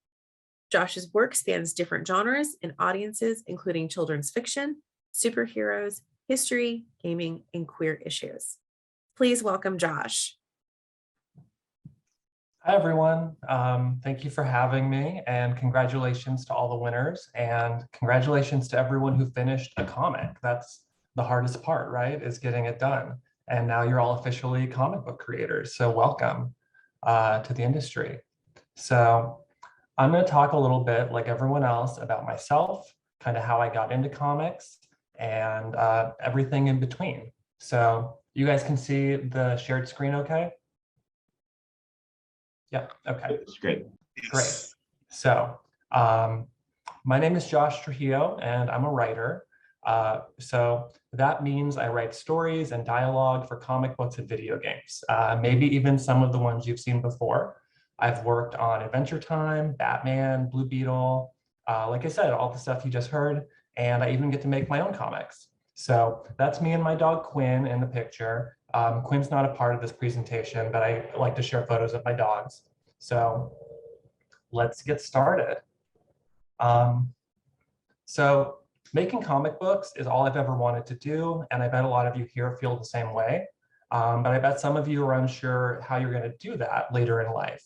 Speaker 1: Josh's work spans different genres and audiences, including children's fiction, superheroes, history, gaming, and queer issues. Please welcome Josh.
Speaker 5: Hi, everyone. Thank you for having me, and congratulations to all the winners, and congratulations to everyone who finished a comic. That's the hardest part, right, is getting it done. And now you're all officially comic book creators, so welcome to the industry. So I'm going to talk a little bit, like everyone else, about myself, kind of how I got into comics, and everything in between. So you guys can see the shared screen okay? Yeah, okay.
Speaker 4: It's great.
Speaker 5: Great. So my name is Josh Trujillo, and I'm a writer. So that means I write stories and dialogue for comic books and video games, maybe even some of the ones you've seen before. I've worked on Adventure Time, Batman, Blue Beetle, like I said, all the stuff you just heard, and I even get to make my own comics. So that's me and my dog Quinn in the picture. Quinn's not a part of this presentation, but I like to share photos of my dogs. So let's get started. So making comic books is all I've ever wanted to do, and I bet a lot of you here feel the same way. But I bet some of you are unsure how you're going to do that later in life.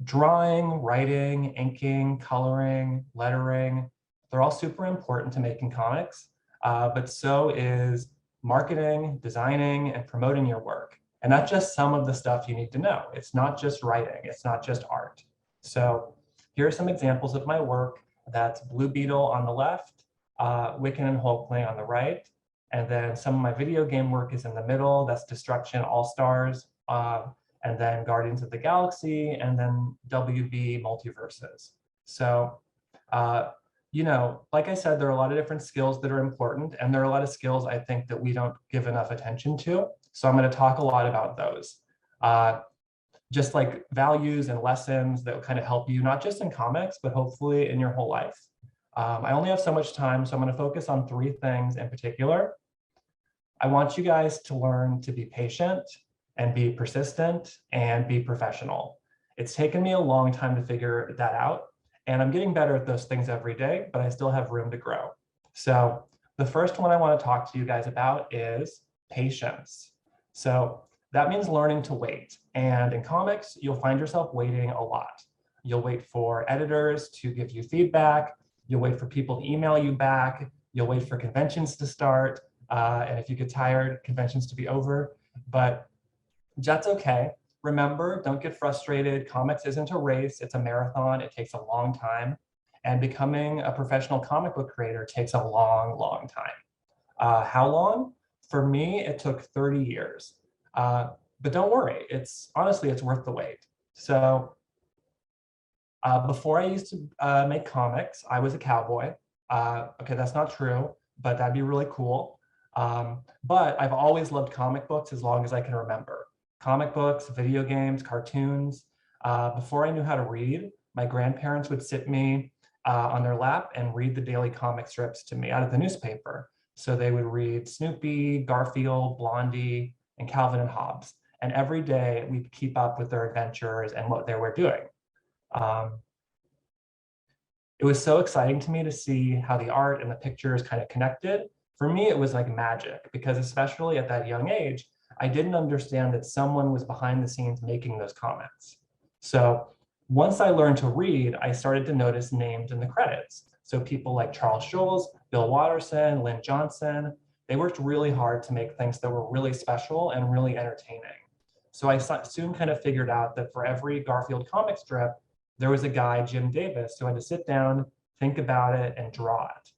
Speaker 5: Drawing, writing, inking, coloring, lettering, they're all super important to making comics, but so is marketing, designing, and promoting your work. And that's just some of the stuff you need to know. It's not just writing, it's not just art. So here are some examples of my work. That's Blue Beetle on the left, Wiccan and Hulkling on the right, and then some of my video game work is in the middle. That's Destruction All-Stars, and then Guardians of the Galaxy, and then WB Multiverses. So, you know, like I said, there are a lot of different skills that are important, and there are a lot of skills I think that we don't give enough attention to. So I'm going to talk a lot about those. Just like values and lessons that will kind of help you, not just in comics, but hopefully in your whole life. I only have so much time, so I'm going to focus on 3 things in particular. I want you guys to learn to be patient and be persistent and be professional. It's taken me a long time to figure that out, and I'm getting better at those things every day, but I still have room to grow. So the first one I want to talk to you guys about is patience. So that means learning to wait. And in comics, you'll find yourself waiting a lot. You'll wait for editors to give you feedback. You'll wait for people to email you back. You'll wait for conventions to start. And if you get tired, conventions to be over. But that's okay. Remember, don't get frustrated. Comics isn't a race, it's a marathon. It takes a long time. And becoming a professional comic book creator takes a long, long time. How long? For me, it took 30 years. But don't worry, honestly, it's worth the wait. So before I used to make comics, I was a cowboy. Okay, that's not true, but that'd be really cool. But I've always loved comic books as long as I can remember. Comic books, video games, cartoons. Before I knew how to read, my grandparents would sit me on their lap and read the daily comic strips to me out of the newspaper. So they would read Snoopy, Garfield, Blondie, and Calvin and Hobbes. And every day we'd keep up with their adventures and what they were doing. It was so exciting to me to see how the art and the pictures kind of connected. For me, it was like magic, because especially at that young age, I didn't understand that someone was behind the scenes making those comics. So once I learned to read, I started to notice names in the credits. So people like Charles Schulz, Bill Watterson, Lynn Johnson, they worked really hard to make things that were really special and really entertaining. So I soon kind of figured out that for every Garfield comic strip, there was a guy, Jim Davis, who had to sit down, think about it, and draw it.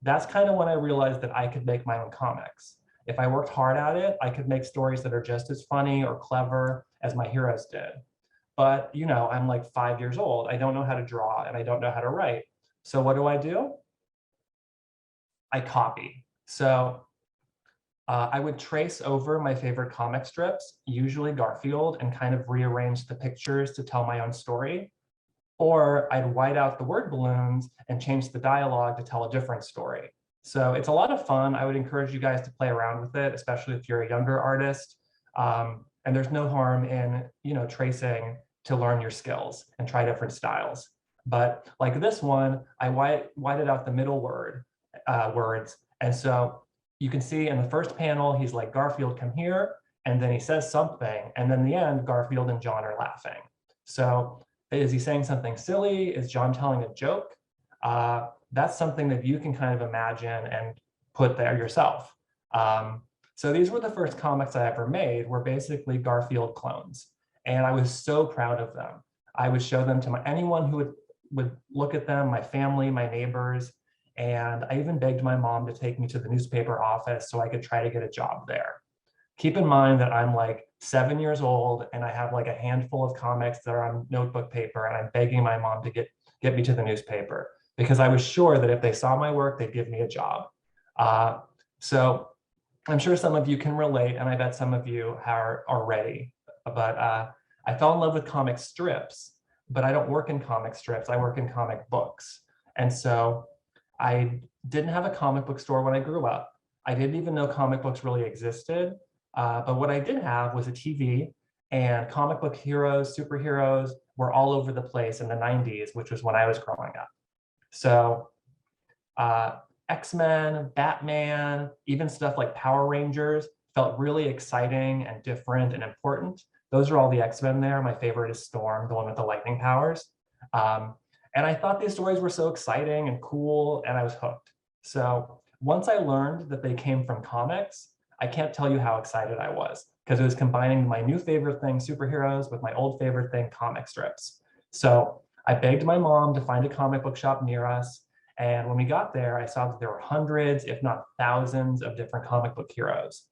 Speaker 5: That's kind of when I realized that I could make my own comics. If I worked hard at it, I could make stories that are just as funny or clever as my heroes did. But, you know, I'm like 5 years old. I don't know how to draw and I don't know how to write. So what do? I copy. So I would trace over my favorite comic strips, usually Garfield, and kind of rearrange the pictures to tell my own story. Or I'd white out the word balloons and change the dialogue to tell a different story. So it's a lot of fun. I would encourage you guys to play around with it, especially if you're a younger artist. And there's no harm in, you know, tracing to learn your skills and try different styles. But like this one, I whited out the middle words. And so you can see in the first panel, he's like, Garfield, come here. And then he says something. And then in the end, Garfield and John are laughing. So is he saying something silly? Is John telling a joke? That's something that you can kind of imagine and put there yourself. So these were the first comics I ever made, were basically Garfield clones. And I was so proud of them. I would show them to anyone who would look at them, my family, my neighbors. And I even begged my mom to take me to the newspaper office so I could try to get a job there. Keep in mind that I'm like 7 years old and I have like a handful of comics that are on notebook paper, and I'm begging my mom to get me to the newspaper because I was sure that if they saw my work, they'd give me a job. So I'm sure some of you can relate, and I bet some of you are already. But I fell in love with comic strips, but I don't work in comic strips. I work in comic books. And so I didn't have a comic book store when I grew up. I didn't even know comic books really existed. But what I did have was a TV, and comic book heroes, superheroes were all over the place in the 90s, which was when I was growing up. So X-Men, Batman, even stuff like Power Rangers felt really exciting and different and important. Those are all the X-Men there. My favorite is Storm, the one with the lightning powers. And I thought these stories were so exciting and cool, and I was hooked. So once I learned that they came from comics, I can't tell you how excited I was, because it was combining my new favorite thing, superheroes, with my old favorite thing, comic strips. So I begged my mom to find a comic book shop near us. And when we got there, I saw that there were hundreds, if not thousands, of different comic book heroes.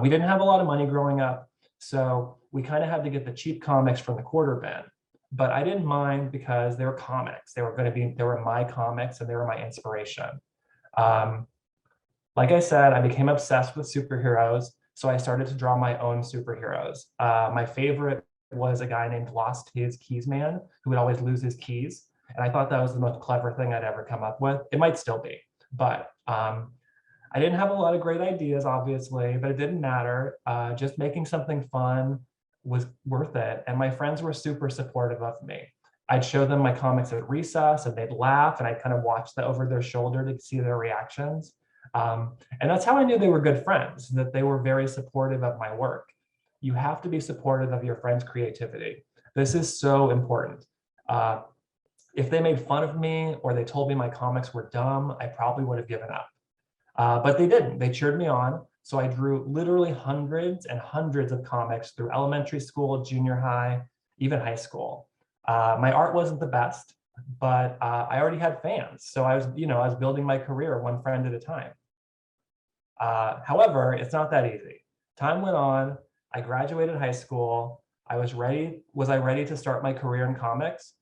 Speaker 5: We didn't have a lot of money growing up, so we kind of had to get the cheap comics from the quarter bin. But I didn't mind because they were comics. They were my comics, and they were my inspiration. Like I said, I became obsessed with superheroes, so I started to draw my own superheroes. My favorite was a guy named Lost His Keys Man, who would always lose his keys. And I thought that was the most clever thing I'd ever come up with. It might still be, but I didn't have a lot of great ideas, obviously, but it didn't matter. Just making something fun was worth it. And my friends were super supportive of me. I'd show them my comics at recess and they'd laugh, and I'd kind of watch that over their shoulder to see their reactions. And that's how I knew they were good friends, that they were very supportive of my work. You have to be supportive of your friends' creativity. This is so important. If they made fun of me or they told me my comics were dumb, I probably would have given up. But they didn't. They cheered me on. So I drew literally hundreds and hundreds of comics through elementary school, junior high, even high school. My art wasn't the best, but I already had fans. So I was building my career one friend at a time. However, it's not that easy. Time went on. I graduated high school. Was I ready to start my career in comics?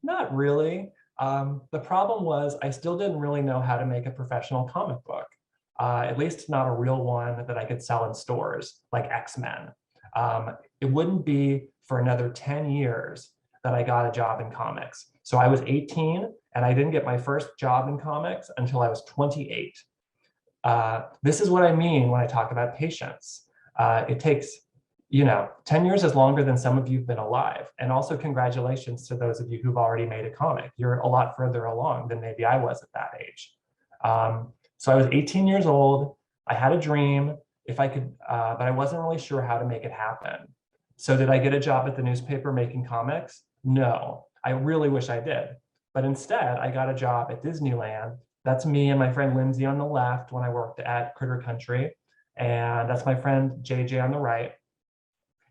Speaker 5: Not really. The problem was I still didn't really know how to make a professional comic book, at least not a real one that I could sell in stores like X-Men. It wouldn't be for another 10 years that I got a job in comics. So I was 18 and I didn't get my first job in comics until I was 28. This is what I mean when I talk about patience. It takes 10 years is longer than some of you've been alive. And also congratulations to those of you who've already made a comic. You're a lot further along than maybe I was at that age. So I was 18 years old. I had a dream if I could, but I wasn't really sure how to make it happen. So did I get a job at the newspaper making comics? No, I really wish I did. But instead I got a job at Disneyland. That's me and my friend Lindsay on the left when I worked at Critter Country. And that's my friend JJ on the right.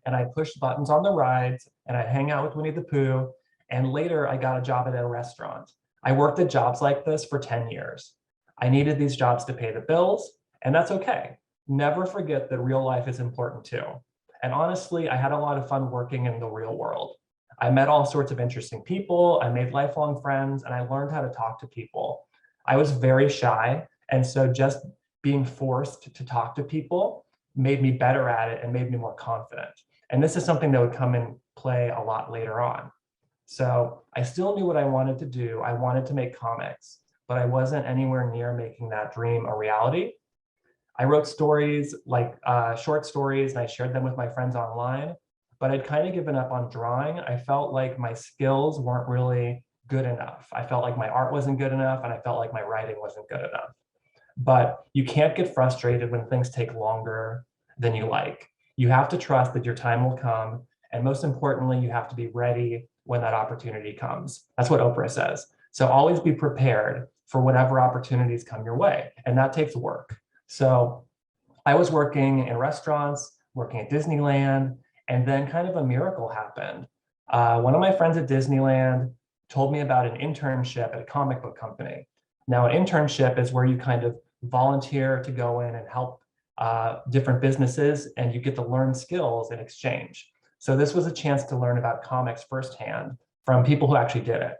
Speaker 5: And I pushed buttons on the rides and I'd hang out with Winnie the Pooh. And later I got a job at a restaurant. I worked at jobs like this for 10 years. I needed these jobs to pay the bills, and that's okay. Never forget that real life is important too. And honestly, I had a lot of fun working in the real world. I met all sorts of interesting people, I made lifelong friends, and I learned how to talk to people. I was very shy, and so just being forced to talk to people made me better at it and made me more confident. And this is something that would come in play a lot later on. So I still knew what I wanted to do. I wanted to make comics, but I wasn't anywhere near making that dream a reality. I wrote stories, like short stories, and I shared them with my friends online, but I'd kind of given up on drawing. I felt like my skills weren't really good enough. I felt like my art wasn't good enough, and I felt like my writing wasn't good enough. But you can't get frustrated when things take longer than you like. You have to trust that your time will come. And most importantly, you have to be ready when that opportunity comes. That's what Oprah says. So always be prepared for whatever opportunities come your way. And that takes work. So I was working in restaurants, working at Disneyland, and then kind of a miracle happened. One of my friends at Disneyland told me about an internship at a comic book company. Now, an internship is where you kind of volunteer to go in and help different businesses, and you get to learn skills in exchange. So this was a chance to learn about comics firsthand from people who actually did it.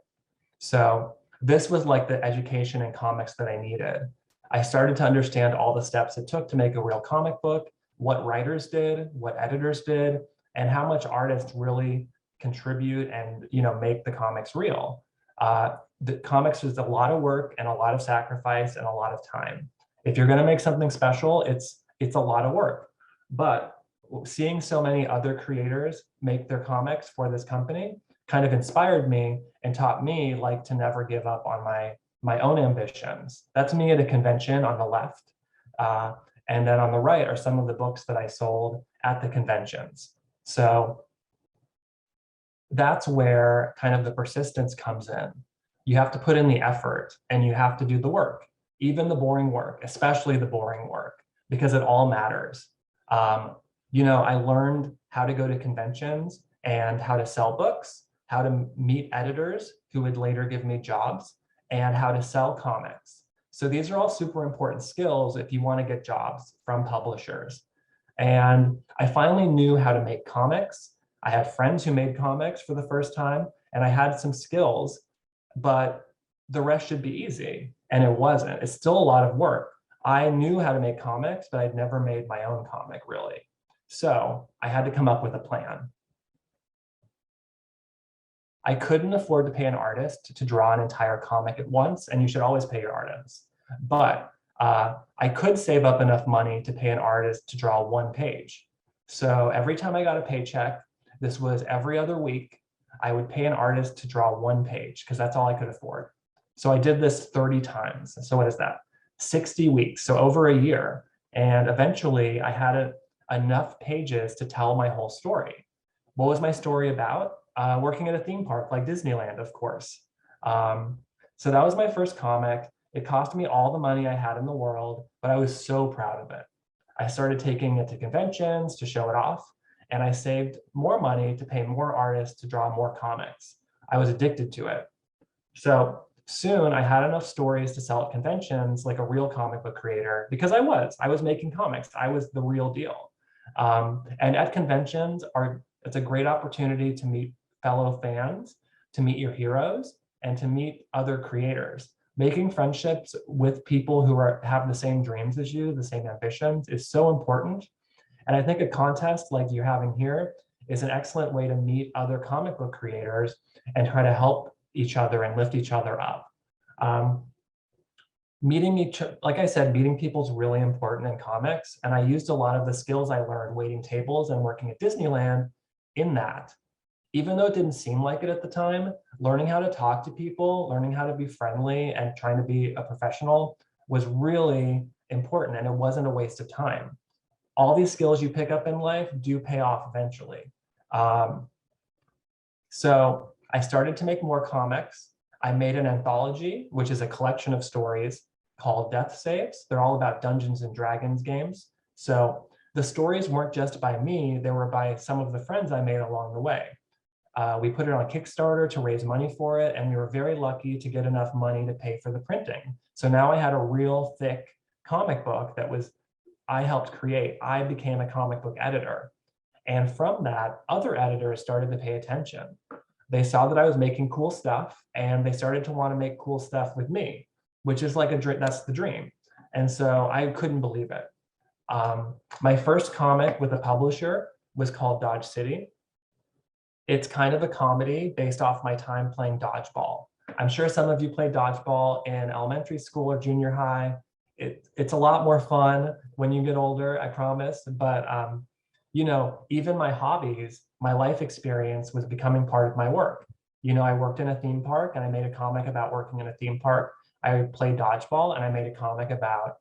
Speaker 5: So this was like the education in comics that I needed. I started to understand all the steps it took to make a real comic book, what writers did, what editors did, and how much artists really contribute and make the comics real. The comics is a lot of work and a lot of sacrifice and a lot of time. If you're going to make something special, it's a lot of work. But seeing so many other creators make their comics for this company kind of inspired me and taught me to never give up on my own ambitions. That's me at a convention on the left. And then on the right are some of the books that I sold at the conventions. So that's where kind of the persistence comes in. You have to put in the effort and you have to do the work, even the boring work, especially the boring work, because it all matters. I learned how to go to conventions and how to sell books, how to meet editors who would later give me jobs, and how to sell comics. So these are all super important skills if you want to get jobs from publishers. And I finally knew how to make comics. I had friends who made comics for the first time, and I had some skills, but the rest should be easy. And it wasn't. It's still a lot of work. I knew how to make comics, but I'd never made my own comic really. So I had to come up with a plan. I couldn't afford to pay an artist to draw an entire comic at once, and you should always pay your artists. But I could save up enough money to pay an artist to draw one page. So every time I got a paycheck, this was every other week, I would pay an artist to draw one page because that's all I could afford. So I did this 30 times. So what is that? 60 weeks, so over a year. And eventually I had enough pages to tell my whole story. What was my story about? Working at a theme park like Disneyland, of course. So that was my first comic. It cost me all the money I had in the world, but I was so proud of it. I started taking it to conventions to show it off, and I saved more money to pay more artists to draw more comics. I was addicted to it. So soon I had enough stories to sell at conventions like a real comic book creator, because I was making comics. I was the real deal. And at conventions, it's a great opportunity to meet fellow fans, to meet your heroes, and to meet other creators. Making friendships with people who have the same dreams as you, the same ambitions, is so important. And I think a contest like you're having here is an excellent way to meet other comic book creators and try to help each other and lift each other up. Like I said, meeting people is really important in comics. And I used a lot of the skills I learned waiting tables and working at Disneyland in that. Even though it didn't seem like it at the time, learning how to talk to people, learning how to be friendly and trying to be a professional was really important, and it wasn't a waste of time. All these skills you pick up in life do pay off eventually. So I started to make more comics. I made an anthology, which is a collection of stories called Death Saves. They're all about Dungeons and Dragons games. So the stories weren't just by me, they were by some of the friends I made along the way. We put it on Kickstarter to raise money for it, and we were very lucky to get enough money to pay for the printing. So now I had a real thick comic book that I helped create. I became a comic book editor. And from that, other editors started to pay attention. They saw that I was making cool stuff, and they started to want to make cool stuff with me, which is like that's the dream. And so I couldn't believe it. My first comic with a publisher was called Dodge City. It's kind of a comedy based off my time playing dodgeball. I'm sure some of you played dodgeball in elementary school or junior high. It's a lot more fun when you get older, I promise. But even my hobbies, my life experience was becoming part of my work. I worked in a theme park and I made a comic about working in a theme park. I played dodgeball and I made a comic about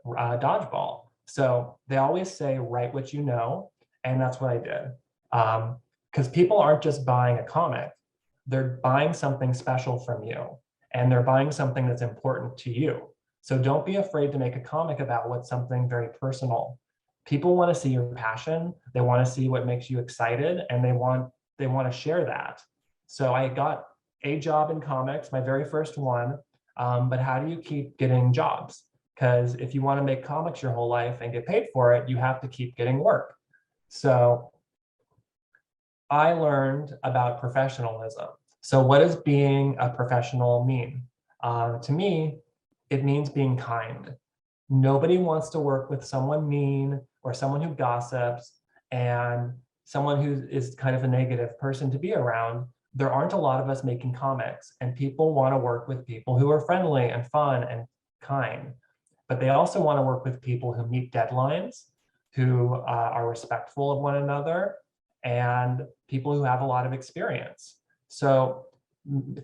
Speaker 5: dodgeball. So they always say, write what you know. And that's what I did. Because people aren't just buying a comic, they're buying something special from you, and they're buying something that's important to you. So don't be afraid to make a comic about what's something very personal. People want to see your passion, they want to see what makes you excited, and they want to share that. So I got a job in comics, my very first one, but how do you keep getting jobs? Because if you want to make comics your whole life and get paid for it, you have to keep getting work. So I learned about professionalism. So what does being a professional mean? To me, it means being kind. Nobody wants to work with someone mean or someone who gossips and someone who is kind of a negative person to be around. There aren't a lot of us making comics, and people want to work with people who are friendly and fun and kind. But they also want to work with people who meet deadlines, who are respectful of one another, and people who have a lot of experience. So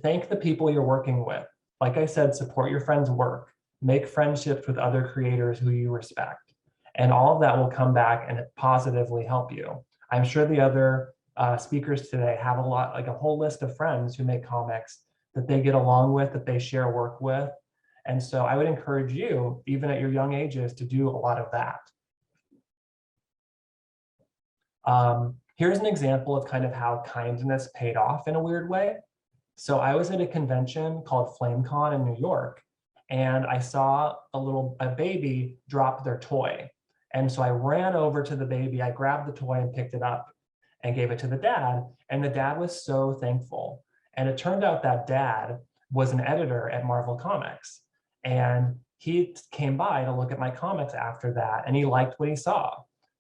Speaker 5: thank the people you're working with. Like I said, support your friends' work, make friendships with other creators who you respect, and all of that will come back and positively help you. I'm sure the other speakers today have a whole list of friends who make comics that they get along with, that they share work with. And so I would encourage you, even at your young ages, to do a lot of that. Here's an example of kind of how kindness paid off in a weird way. So I was at a convention called FlameCon in New York, and I saw a baby drop their toy. And so I ran over to the baby, I grabbed the toy and picked it up and gave it to the dad. And the dad was so thankful. And it turned out that dad was an editor at Marvel Comics. And he came by to look at my comics after that, and he liked what he saw.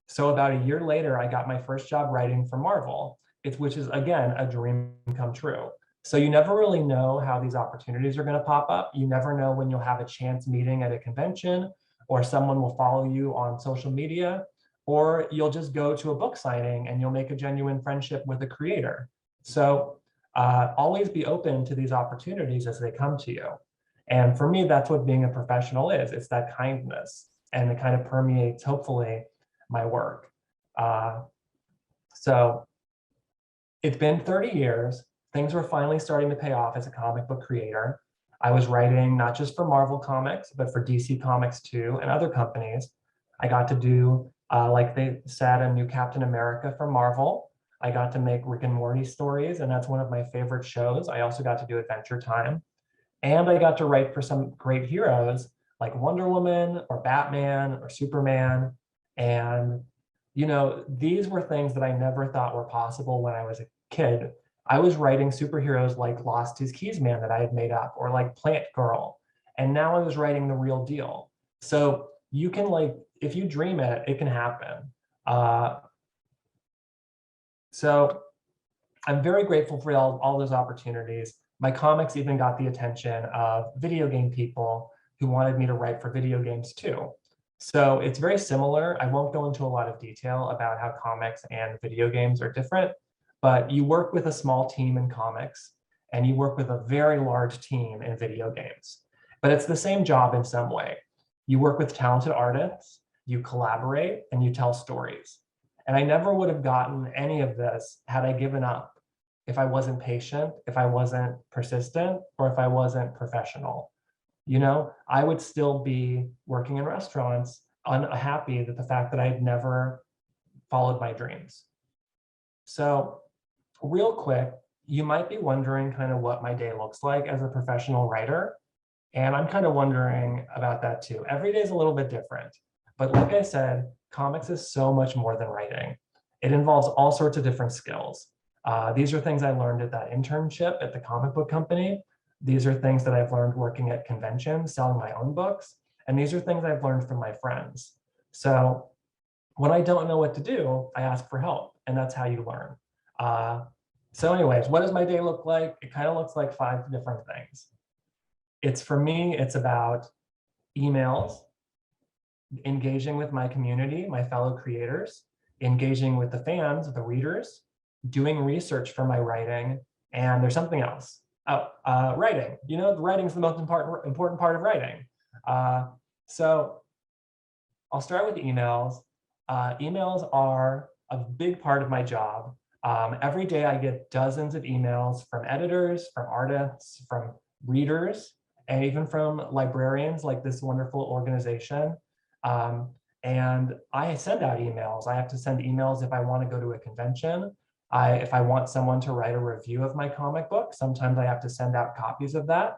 Speaker 5: So about a year later, I got my first job writing for Marvel, which is, again, a dream come true. So you never really know how these opportunities are going to pop up. You never know when you'll have a chance meeting at a convention, or someone will follow you on social media, or you'll just go to a book signing and you'll make a genuine friendship with a creator. So always be open to these opportunities as they come to you. And for me, that's what being a professional is. It's that kindness, and it kind of permeates, hopefully, my work. So it's been 30 years. Things were finally starting to pay off as a comic book creator. I was writing not just for Marvel Comics, but for DC Comics too, and other companies. I got to do, like they said, a new Captain America for Marvel. I got to make Rick and Morty stories, and that's one of my favorite shows. I also got to do Adventure Time. And I got to write for some great heroes like Wonder Woman or Batman or Superman. And, these were things that I never thought were possible when I was a kid. I was writing superheroes like Lost His Keys Man that I had made up, or like Plant Girl. And now I was writing the real deal. So you can, if you dream it, it can happen. So I'm very grateful for all those opportunities. My comics even got the attention of video game people who wanted me to write for video games too. So it's very similar. I won't go into a lot of detail about how comics and video games are different, but you work with a small team in comics and you work with a very large team in video games. But it's the same job in some way. You work with talented artists, you collaborate, and you tell stories. And I never would have gotten any of this had I given up, if I wasn't patient, if I wasn't persistent, or if I wasn't professional. I would still be working in restaurants, unhappy that the fact that I had never followed my dreams. So real quick, you might be wondering kind of what my day looks like as a professional writer. And I'm kind of wondering about that too. Every day is a little bit different. But like I said, comics is so much more than writing. It involves all sorts of different skills. These are things I learned at that internship at the comic book company. These are things that I've learned working at conventions, selling my own books. And these are things I've learned from my friends. So when I don't know what to do, I ask for help. And that's how you learn. So anyways, what does my day look like? It kind of looks like 5 different things. For me, it's about emails, engaging with my community, my fellow creators, engaging with the fans, the readers, doing research for my writing, and there's something else. Writing. Writing is the most important part of writing. So I'll start with emails. Emails are a big part of my job. Every day I get dozens of emails from editors, from artists, from readers, and even from librarians like this wonderful organization. And I send out emails. I have to send emails if I want to go to a convention. If I want someone to write a review of my comic book, sometimes I have to send out copies of that.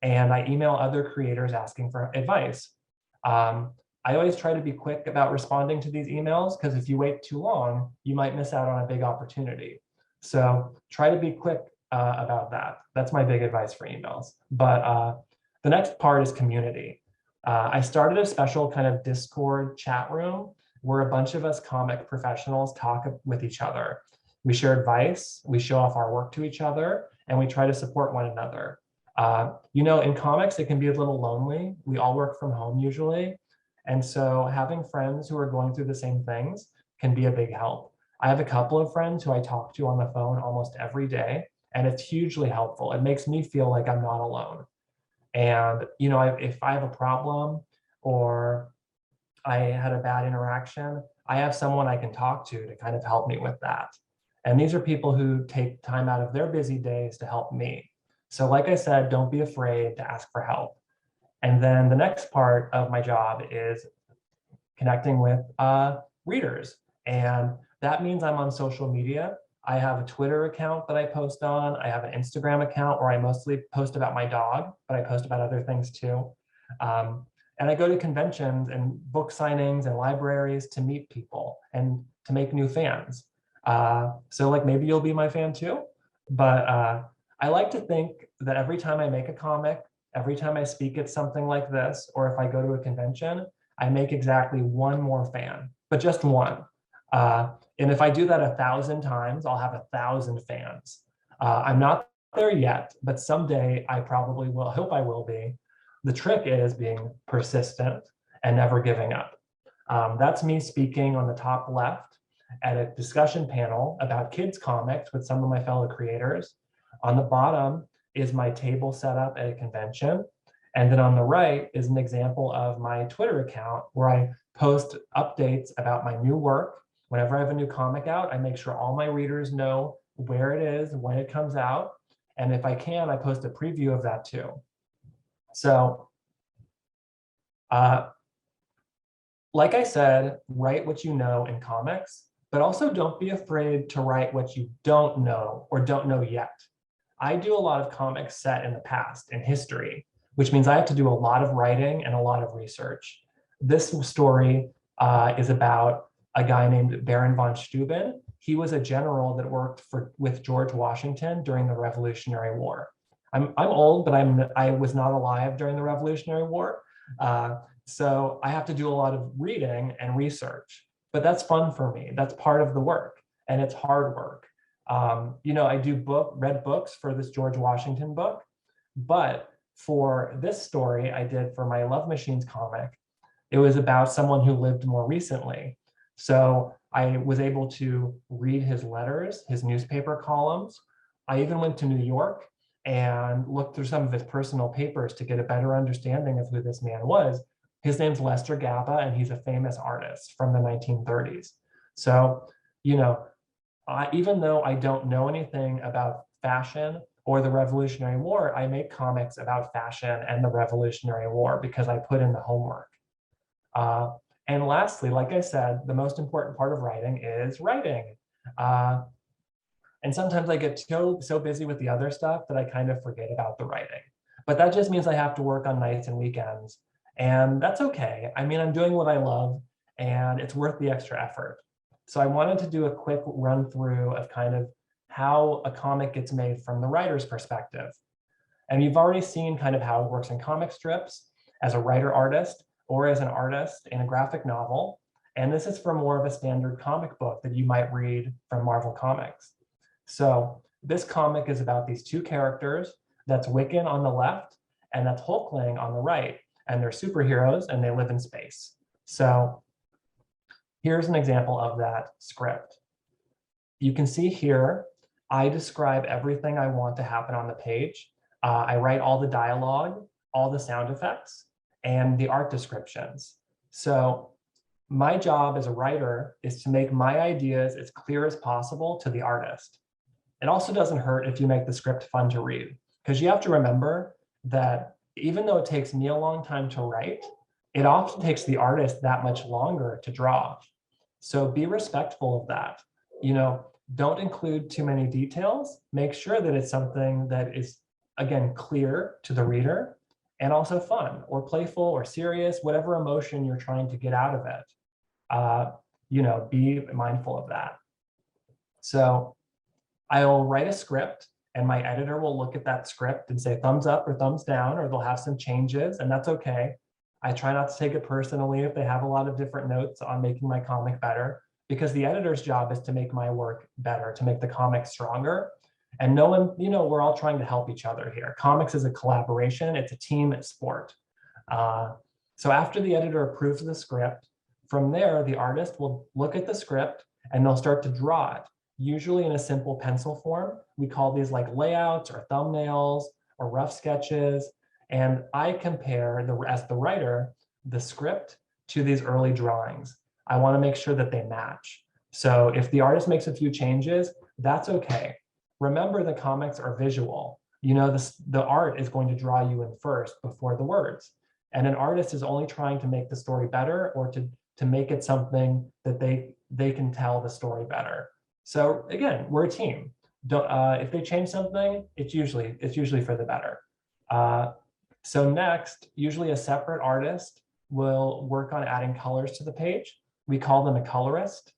Speaker 5: And I email other creators asking for advice. I always try to be quick about responding to these emails, because if you wait too long, you might miss out on a big opportunity. So try to be quick about that. That's my big advice for emails. But the next part is community. I started a special kind of Discord chat room where a bunch of us comic professionals talk with each other. We share advice, we show off our work to each other, and we try to support one another. In comics, it can be a little lonely. We all work from home usually. And so having friends who are going through the same things can be a big help. I have a couple of friends who I talk to on the phone almost every day, and it's hugely helpful. It makes me feel like I'm not alone. And, if I have a problem or I had a bad interaction, I have someone I can talk to kind of help me with that. And these are people who take time out of their busy days to help me. So like I said, don't be afraid to ask for help. And then the next part of my job is connecting with readers. And that means I'm on social media. I have a Twitter account that I post on. I have an Instagram account where I mostly post about my dog, but I post about other things too. And I go to conventions and book signings and libraries to meet people and to make new fans. So maybe you'll be my fan too. But I like to think that every time I make a comic, every time I speak at something like this, or if I go to a convention, I make exactly one more fan, but just one. And if I do that 1,000 times, I'll have 1,000 fans. I'm not there yet, but someday I probably will, hope I will be. The trick is being persistent and never giving up. That's me speaking on the top left at a discussion panel about kids comics with some of my fellow creators. On the bottom is my table set up at a convention. And then on the right is an example of my Twitter account where I post updates about my new work. Whenever I have a new comic out, I make sure all my readers know where it is, when it comes out. And if I can, I post a preview of that too. So, like I said, write what you know in comics, but also don't be afraid to write what you don't know or don't know yet. I do a lot of comics set in the past, in history, which means I have to do a lot of writing and a lot of research. This story is about a guy named Baron von Steuben. He was a general that worked with George Washington during the Revolutionary War. I'm old, but I was not alive during the Revolutionary War. So I have to do a lot of reading and research, but that's fun for me. That's part of the work, and it's hard work. You know, I do read books for this George Washington book, but for this story I did for my Love Machines comic, it was about someone who lived more recently. So I was able to read his letters, his newspaper columns. I even went to New York and looked through some of his personal papers to get a better understanding of who this man was. His name's Lester Gaba, and he's a famous artist from the 1930s. So, you know, even though I don't know anything about fashion or the Revolutionary War, I make comics about fashion and the Revolutionary War because I put in the homework. And lastly, like I said, the most important part of writing is writing. And sometimes I get so busy with the other stuff that I kind of forget about the writing. But that just means I have to work on nights and weekends. And that's okay. I mean, I'm doing what I love, and it's worth the extra effort. So I wanted to do a quick run through of kind of how a comic gets made from the writer's perspective. And you've already seen kind of how it works in comic strips as a writer artist or as an artist in a graphic novel. And this is for more of a standard comic book that you might read from Marvel Comics. So this comic is about these two characters. That's Wiccan on the left, and that's Hulkling on the right. And they're superheroes, and they live in space. So here's an example of that script. You can see here, I describe everything I want to happen on the page. I write all the dialogue, all the sound effects, and the art descriptions. So my job as a writer is to make my ideas as clear as possible to the artist. It also doesn't hurt if you make the script fun to read, because you have to remember that even though it takes me a long time to write, it often takes the artist that much longer to draw. So be respectful of that. You know, don't include too many details. Make sure that it's something that is, again, clear to the reader and also fun or playful or serious, whatever emotion you're trying to get out of it. You know, be mindful of that. So I'll write a script, and my editor will look at that script and say thumbs up or thumbs down, or they'll have some changes, and that's okay. I try not to take it personally if they have a lot of different notes on making my comic better, because the editor's job is to make my work better, to make the comic stronger. And no one, you know, we're all trying to help each other here. Comics is a collaboration, it's a team sport. So after the editor approves the script, from there, the artist will look at the script and they'll start to draw it, usually in a simple pencil form. We call these like layouts or thumbnails or rough sketches. And I compare, as the writer, the script to these early drawings. I want to make sure that they match. So if the artist makes a few changes, that's okay. Remember, the comics are visual. You know, the art is going to draw you in first before the words. And an artist is only trying to make the story better or to make it something that they can tell the story better. So again, we're a team. If they change something, it's usually for the better. So next, usually a separate artist will work on adding colors to the page. We call them a colorist.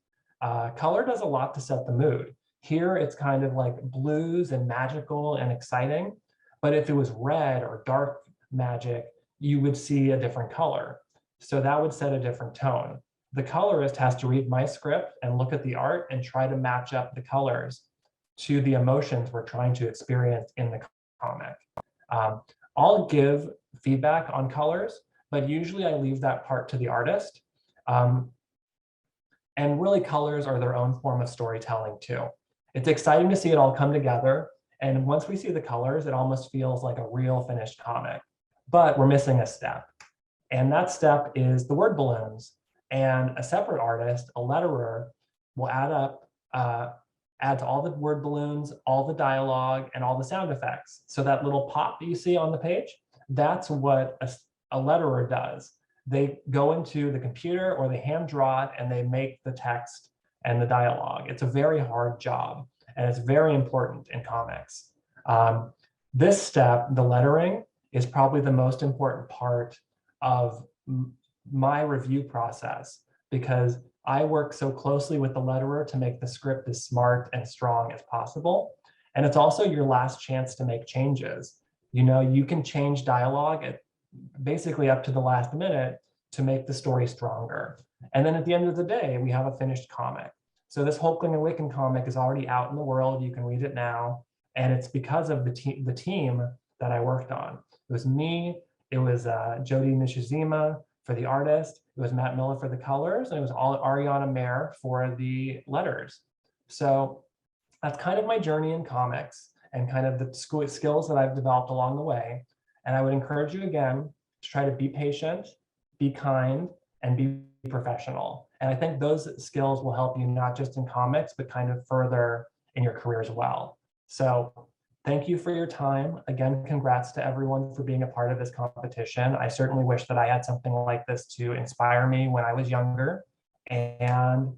Speaker 5: Color does a lot to set the mood. Here, it's kind of like blues and magical and exciting. But if it was red or dark magic, you would see a different color. So that would set a different tone. The colorist has to read my script and look at the art and try to match up the colors. to the emotions we're trying to experience in the comic. I'll give feedback on colors, but usually I leave that part to the artist. And really colors are their own form of storytelling too. It's exciting to see it all come together. And once we see the colors, it almost feels like a real finished comic, but we're missing a step. And that step is the word balloons. And a separate artist, a letterer, will add to all the word balloons, all the dialogue, and all the sound effects. So that little pop that you see on the page, that's what a letterer does. They go into the computer or they hand draw it and they make the text and the dialogue. It's a very hard job and it's very important in comics. This step, the lettering, is probably the most important part of my review process because I work so closely with the letterer to make the script as smart and strong as possible. And it's also your last chance to make changes. You know, you can change dialogue at basically up to the last minute to make the story stronger. And then at the end of the day, we have a finished comic. So this Hulkling and Wiccan comic is already out in the world. You can read it now. And it's because of the team that I worked on. It was me, it was Jody Nishizima for the artist, it was Matt Miller for the colors, and it was all Ariana Mayer for the letters. So that's kind of my journey in comics and kind of the skills that I've developed along the way. And I would encourage you again to try to be patient, be kind, and be professional. And I think those skills will help you not just in comics, but kind of further in your career as well. So thank you for your time. Again, congrats to everyone for being a part of this competition. I certainly wish that I had something like this to inspire me when I was younger. And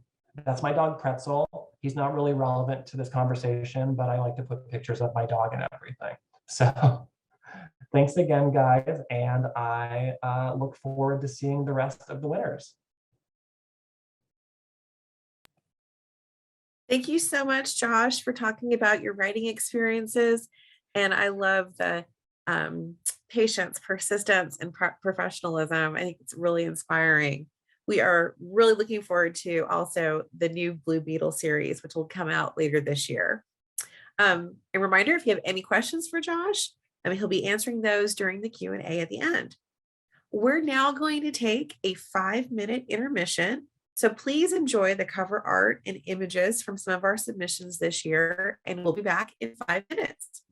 Speaker 5: that's my dog Pretzel. He's not really relevant to this conversation, but I like to put pictures of my dog and everything. So thanks again, guys. And I look forward to seeing the rest of the winners.
Speaker 1: Thank you so much, Josh, for talking about your writing experiences. And I love the patience, persistence, and professionalism. I think it's really inspiring. We are really looking forward to also the new Blue Beetle series, which will come out later this year. A reminder, if you have any questions for Josh, he'll be answering those during the Q&A at the end. We're now going to take a 5-minute intermission. So please enjoy the cover art and images from some of our submissions this year, and we'll be back in 5 minutes.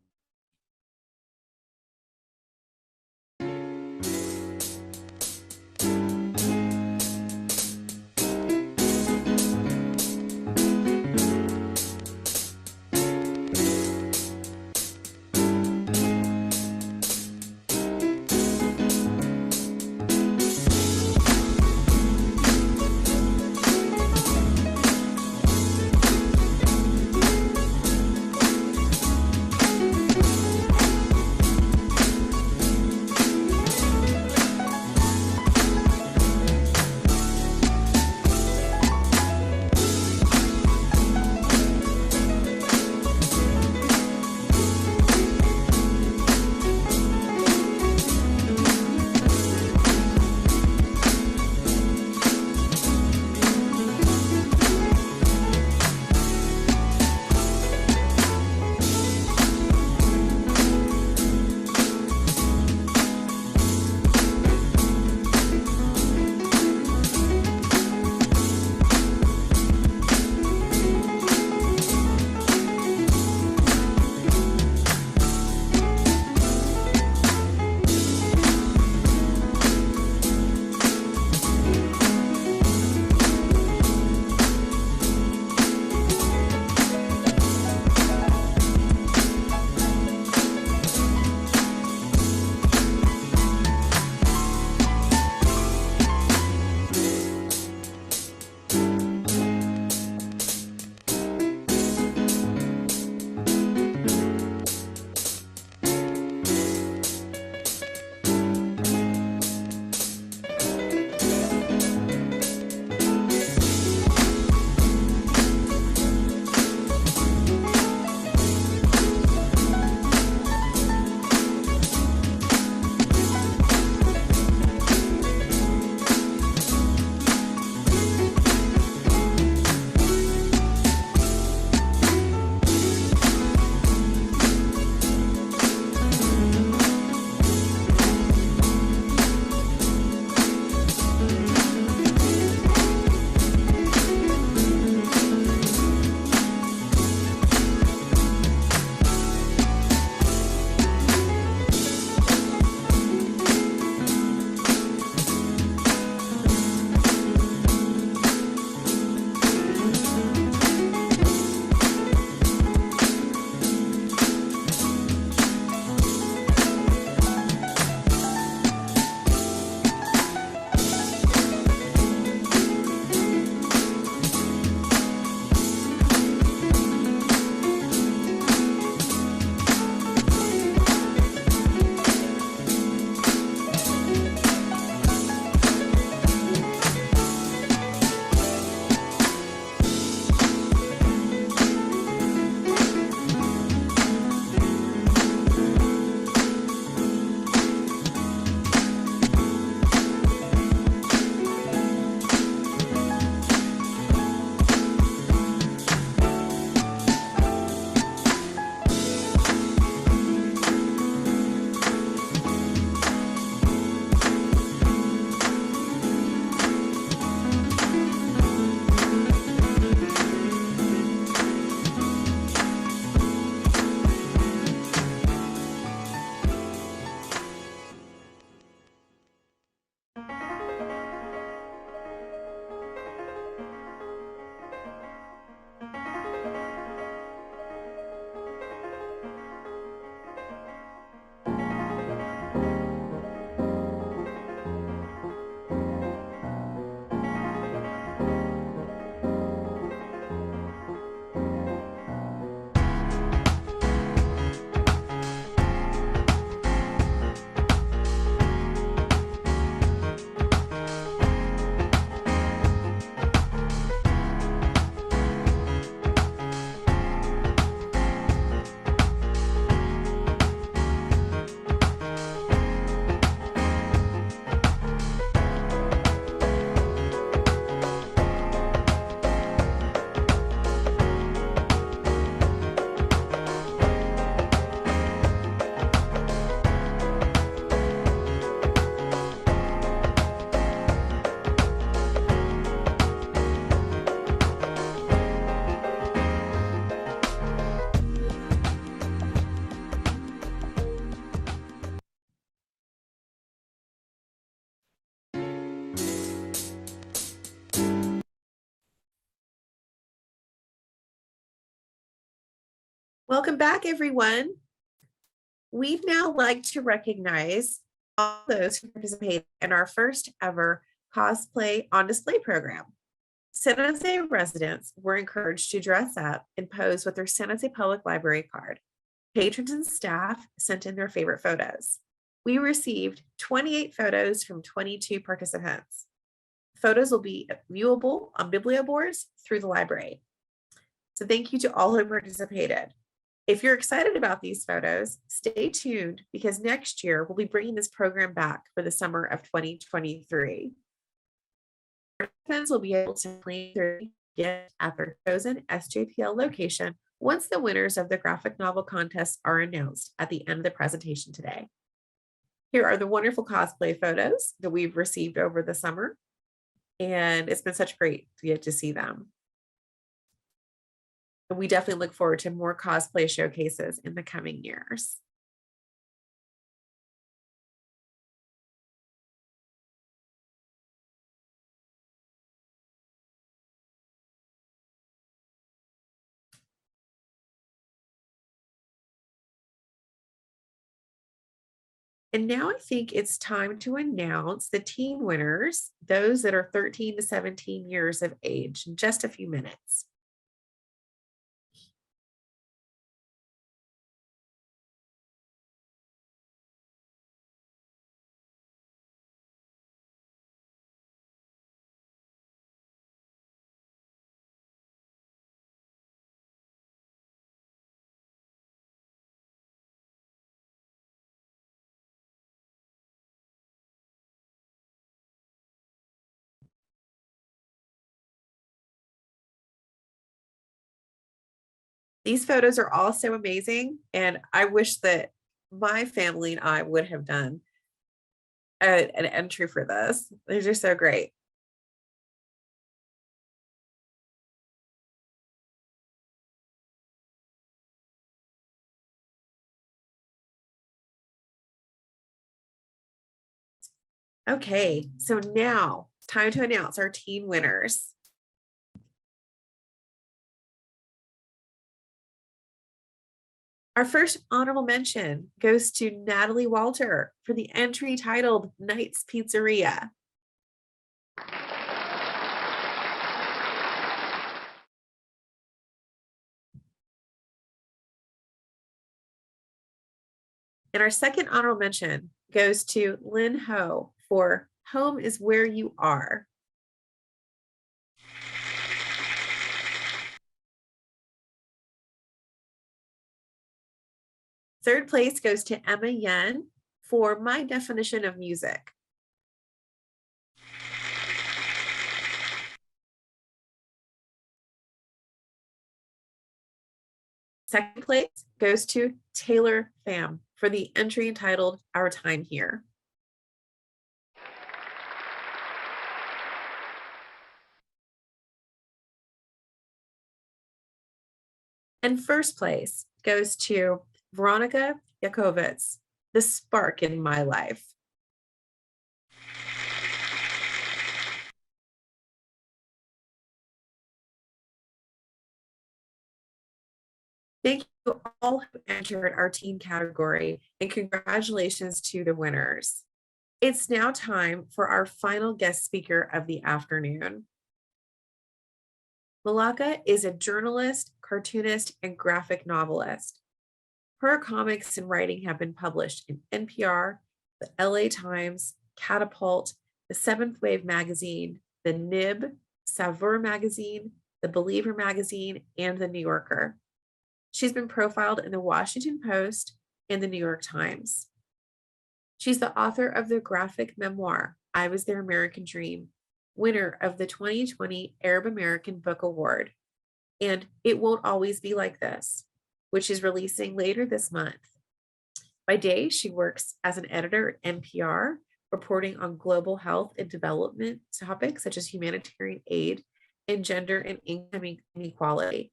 Speaker 1: Welcome back, everyone. We'd now like to recognize all those who participated in our first ever cosplay on display program. San Jose residents were encouraged to dress up and pose with their San Jose Public Library card. Patrons and staff sent in their favorite photos. We received 28 photos from 22 participants. Photos will be viewable on biblioboards through the library. So thank you to all who participated. If you're excited about these photos, stay tuned because next year we'll be bringing this program back for the summer of 2023. Participants will be able to claim their gift at their chosen SJPL location once the winners of the graphic novel contest are announced at the end of the presentation today. Here are the wonderful cosplay photos that we've received over the summer, and it's been such great to get to see them. And we definitely look forward to more cosplay showcases in the coming years. And now I think it's time to announce the teen winners, those that are 13 to 17 years of age, in just a few minutes. These photos are all so amazing, and I wish that my family and I would have done an entry for this. They're just so great. Okay, so now it's time to announce our teen winners. Our first honorable mention goes to Natalie Walter for the entry titled Knight's Pizzeria. And our second honorable mention goes to Lynn Ho for Home is Where You Are. Third place goes to Emma Yen for My Definition of Music. Second place goes to Taylor Pham for the entry entitled Our Time Here. And first place goes to Veronica Yakovitz, The Spark in My Life. Thank you all who entered our teen category, and congratulations to the winners. It's now time for our final guest speaker of the afternoon. Malaka is a journalist, cartoonist, and graphic novelist. Her comics and writing have been published in NPR, the LA Times, Catapult, the Seventh Wave magazine, the Nib, Saveur magazine, the Believer magazine, and the New Yorker. She's been profiled in the Washington Post and the New York Times. She's the author of the graphic memoir, I Was Their American Dream, winner of the 2020 Arab American Book Award, and It Won't Always Be Like This, which is releasing later this month. By day, she works as an editor at NPR, reporting on global health and development topics such as humanitarian aid and gender and income inequality.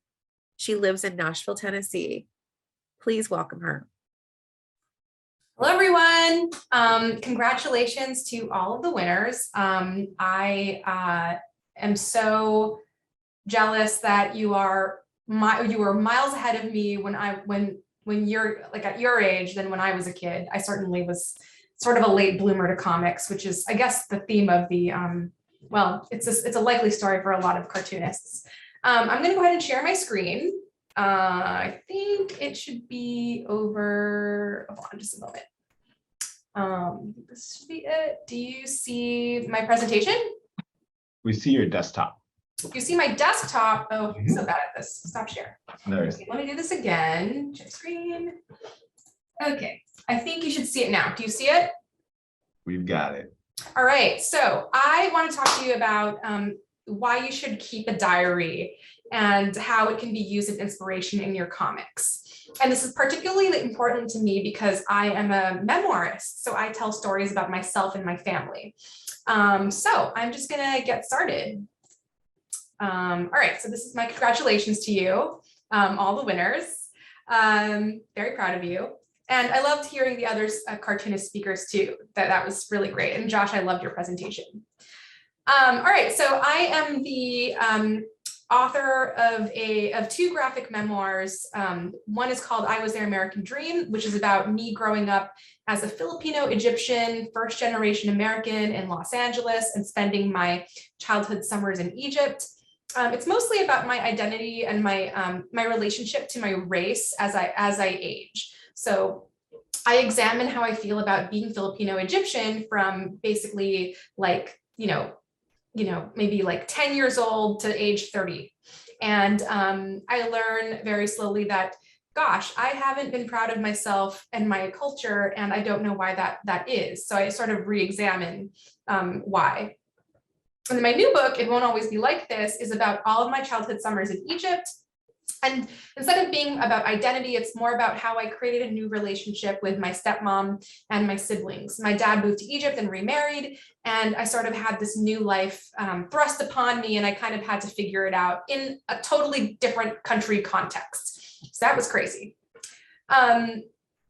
Speaker 1: She lives in Nashville, Tennessee. Please welcome her.
Speaker 6: Hello, everyone. Congratulations to all of the winners. I am so jealous that you are you were miles ahead of me when you're like at your age than when I was a kid. I certainly was sort of a late bloomer to comics, which is, I guess, the theme of the, well, it's a likely story for a lot of cartoonists. I'm gonna go ahead and share my screen. I think it should be over, hold on just a moment. This should be it. Do you see my presentation?
Speaker 4: We see your desktop.
Speaker 6: You see my desktop. Oh, I'm so bad at this. Stop share.
Speaker 4: There it is.
Speaker 6: Okay, let me do this again. Share screen. Okay, I think you should see it now. Do you see it?
Speaker 4: We've got it.
Speaker 6: All right, so I want to talk to you about why you should keep a diary and how it can be used as inspiration in your comics. And this is particularly important to me because I am a memoirist, so I tell stories about myself and my family. So I'm just gonna get started. All right, so this is my congratulations to you, all the winners. Very proud of you. And I loved hearing the other cartoonist speakers too. That was really great. And Josh, I loved your presentation. All right, so I am the author of two graphic memoirs. One is called I Was Their American Dream, which is about me growing up as a Filipino Egyptian, first generation American in Los Angeles and spending my childhood summers in Egypt. It's mostly about my identity and my relationship to my race as I age. So I examine how I feel about being Filipino Egyptian from basically like, maybe like 10 years old to age 30. And I learn very slowly that, gosh, I haven't been proud of myself and my culture, and I don't know why that is. So I sort of re-examine why. And then my new book, It Won't Always Be Like This, is about all of my childhood summers in Egypt. And instead of being about identity, it's more about how I created a new relationship with my stepmom and my siblings. My dad moved to Egypt and remarried, and I sort of had this new life thrust upon me, and I kind of had to figure it out in a totally different country context. So that was crazy. And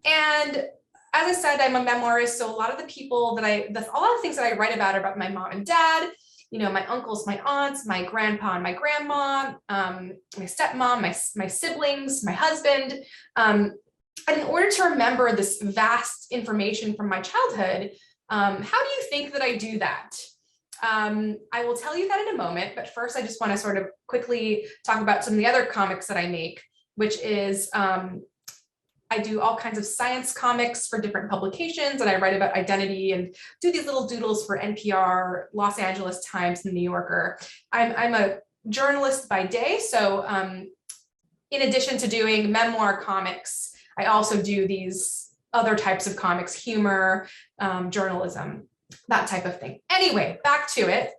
Speaker 6: as I said, I'm a memoirist, so a lot of the people a lot of things that I write about are about my mom and dad, my uncles, my aunts, my grandpa and my grandma, my stepmom, my siblings, my husband. And in order to remember this vast information from my childhood, how do you think that I do that? I will tell you that in a moment, but first I just want to sort of quickly talk about some of the other comics that I make, which is I do all kinds of science comics for different publications, and I write about identity and do these little doodles for NPR, Los Angeles Times, and The New Yorker. I'm a journalist by day, so in addition to doing memoir comics, I also do these other types of comics, humor, journalism, that type of thing. Anyway, back to it.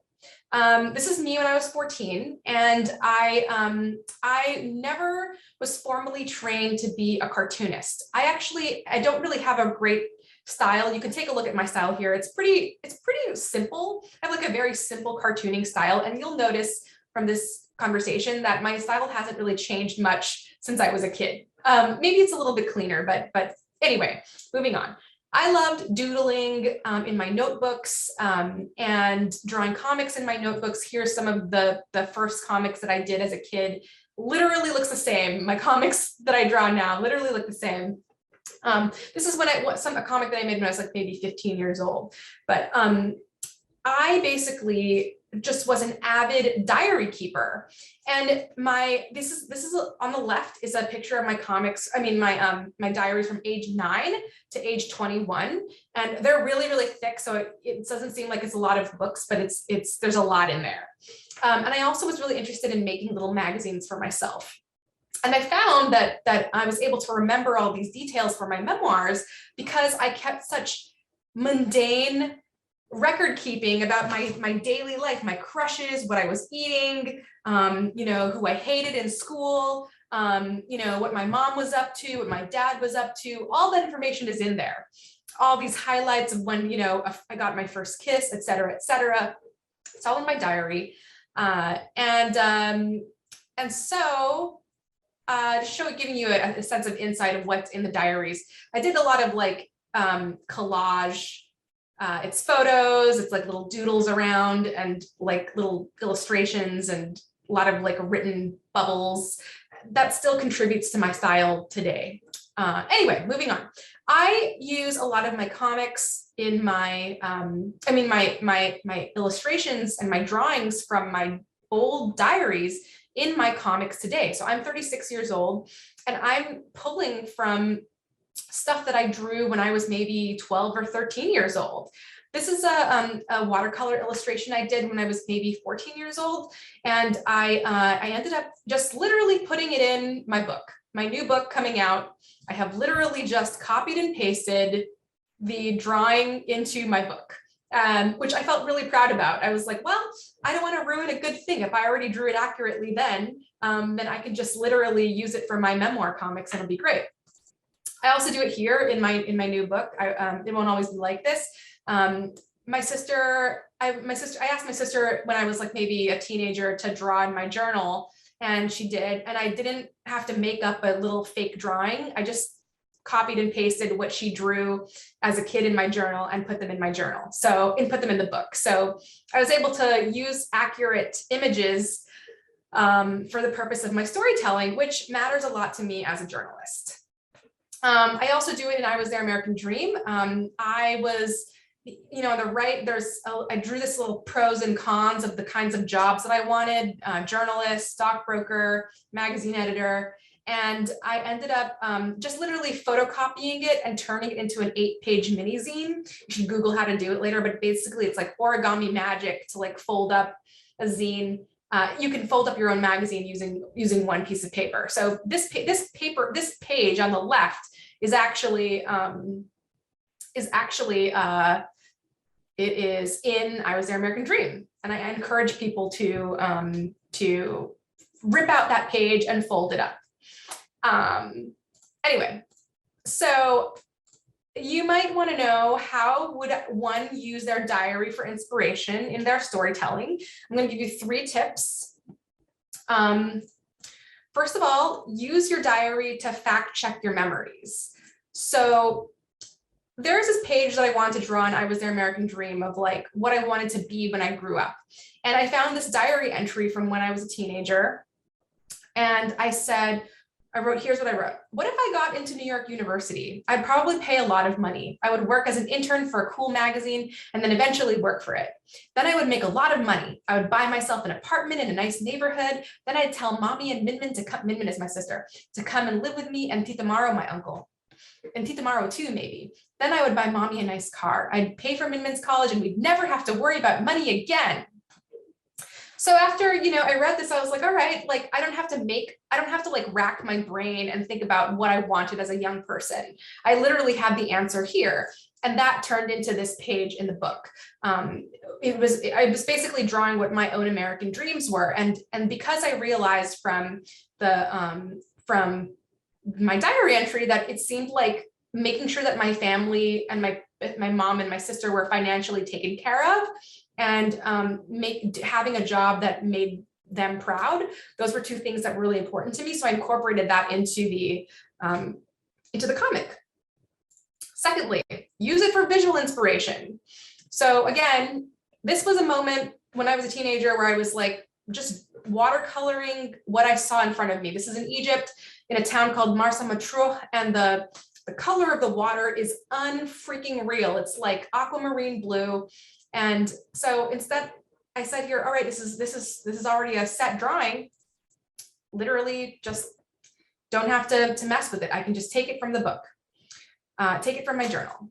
Speaker 6: This is me when I was 14, and I never was formally trained to be a cartoonist. I don't really have a great style. You can take a look at my style here. It's pretty simple. I have like a very simple cartooning style, and you'll notice from this conversation that my style hasn't really changed much since I was a kid. Maybe it's a little bit cleaner, but anyway, moving on. I loved doodling in my notebooks and drawing comics in my notebooks. Here's some of the first comics that I did as a kid. Literally looks the same. My comics that I draw now literally look the same. This is a comic that I made when I was like maybe 15 years old. But I basically just was an avid diary keeper. And this is on the left is a picture of my comics. I mean, my diaries from age 9 to age 21. And they're really, really thick. So it doesn't seem like it's a lot of books, but there's a lot in there. And I also was really interested in making little magazines for myself. And I found that I was able to remember all these details for my memoirs because I kept such mundane record keeping about my daily life, my crushes, what I was eating, who I hated in school, what my mom was up to, what my dad was up to. All that information is in there. All these highlights of when, I got my first kiss, et cetera, et cetera. It's all in my diary. And so giving you a sense of insight of what's in the diaries, I did a lot of like collage. It's photos, it's like little doodles around and like little illustrations and a lot of like written bubbles. that still contributes to my style today. Anyway, moving on. I use a lot of my comics in my, my illustrations and my drawings from my old diaries in my comics today. So I'm 36 years old and I'm pulling from stuff that I drew when I was maybe 12 or 13 years old. This is a watercolor illustration I did when I was maybe 14 years old. And I ended up just literally putting it in my book, my new book coming out. I have literally just copied and pasted the drawing into my book, which I felt really proud about. I was like, well, I don't want to ruin a good thing. If I already drew it accurately then I can just literally use it for my memoir comics and it'll be great. I also do it here in my new book. It won't always be like this. I asked my sister when I was like maybe a teenager to draw in my journal, and she did, and I didn't have to make up a little fake drawing. I just copied and pasted what she drew as a kid in my journal and put them in my journal. And put them in the book. So I was able to use accurate images for the purpose of my storytelling, which matters a lot to me as a journalist. I also do it in I Was Their American Dream. I was, on the right, I drew this little pros and cons of the kinds of jobs that I wanted, journalist, stockbroker, magazine editor. And I ended up just literally photocopying it and turning it into an 8-page mini zine. You should Google how to do it later, but basically it's like origami magic to like fold up a zine. You can fold up your own magazine using one piece of paper. So this page on the left is actually it is in I Was Their American Dream, and I encourage people to rip out that page and fold it up. Anyway, so you might want to know, how would one use their diary for inspiration in their storytelling? I'm going to give you 3 tips. First of all, use your diary to fact check your memories. So there's this page that I wanted to draw in I Was Their American Dream of like what I wanted to be when I grew up. And I found this diary entry from when I was a teenager. And I wrote, here's what I wrote. What if I got into New York University? I'd probably pay a lot of money. I would work as an intern for a cool magazine and then eventually work for it. Then I would make a lot of money. I would buy myself an apartment in a nice neighborhood. Then I'd tell Mommy and Minmin to come, Minmin is my sister, to come and live with me, and Tita Maro, my uncle. And Tita Maro too, maybe. Then I would buy Mommy a nice car. I'd pay for Minmin's college and we'd never have to worry about money again. So after, I read this, I was like, all right, like, I don't have to like rack my brain and think about what I wanted as a young person. I literally had the answer here. And that turned into this page in the book. I was basically drawing what my own American dreams were. And because I realized from my diary entry that it seemed like making sure that my family and my mom and my sister were financially taken care of, and having a job that made them proud. Those were 2 things that were really important to me. So I incorporated that into the comic. Secondly, use it for visual inspiration. So again, this was a moment when I was a teenager where I was like just watercoloring what I saw in front of me. This is in Egypt, in a town called Marsa Matruh, and the color of the water is unfreaking real. It's like aquamarine blue. And so instead I said here, all right, this is already a set drawing. Literally just don't have to mess with it. I can just take it from the book, take it from my journal.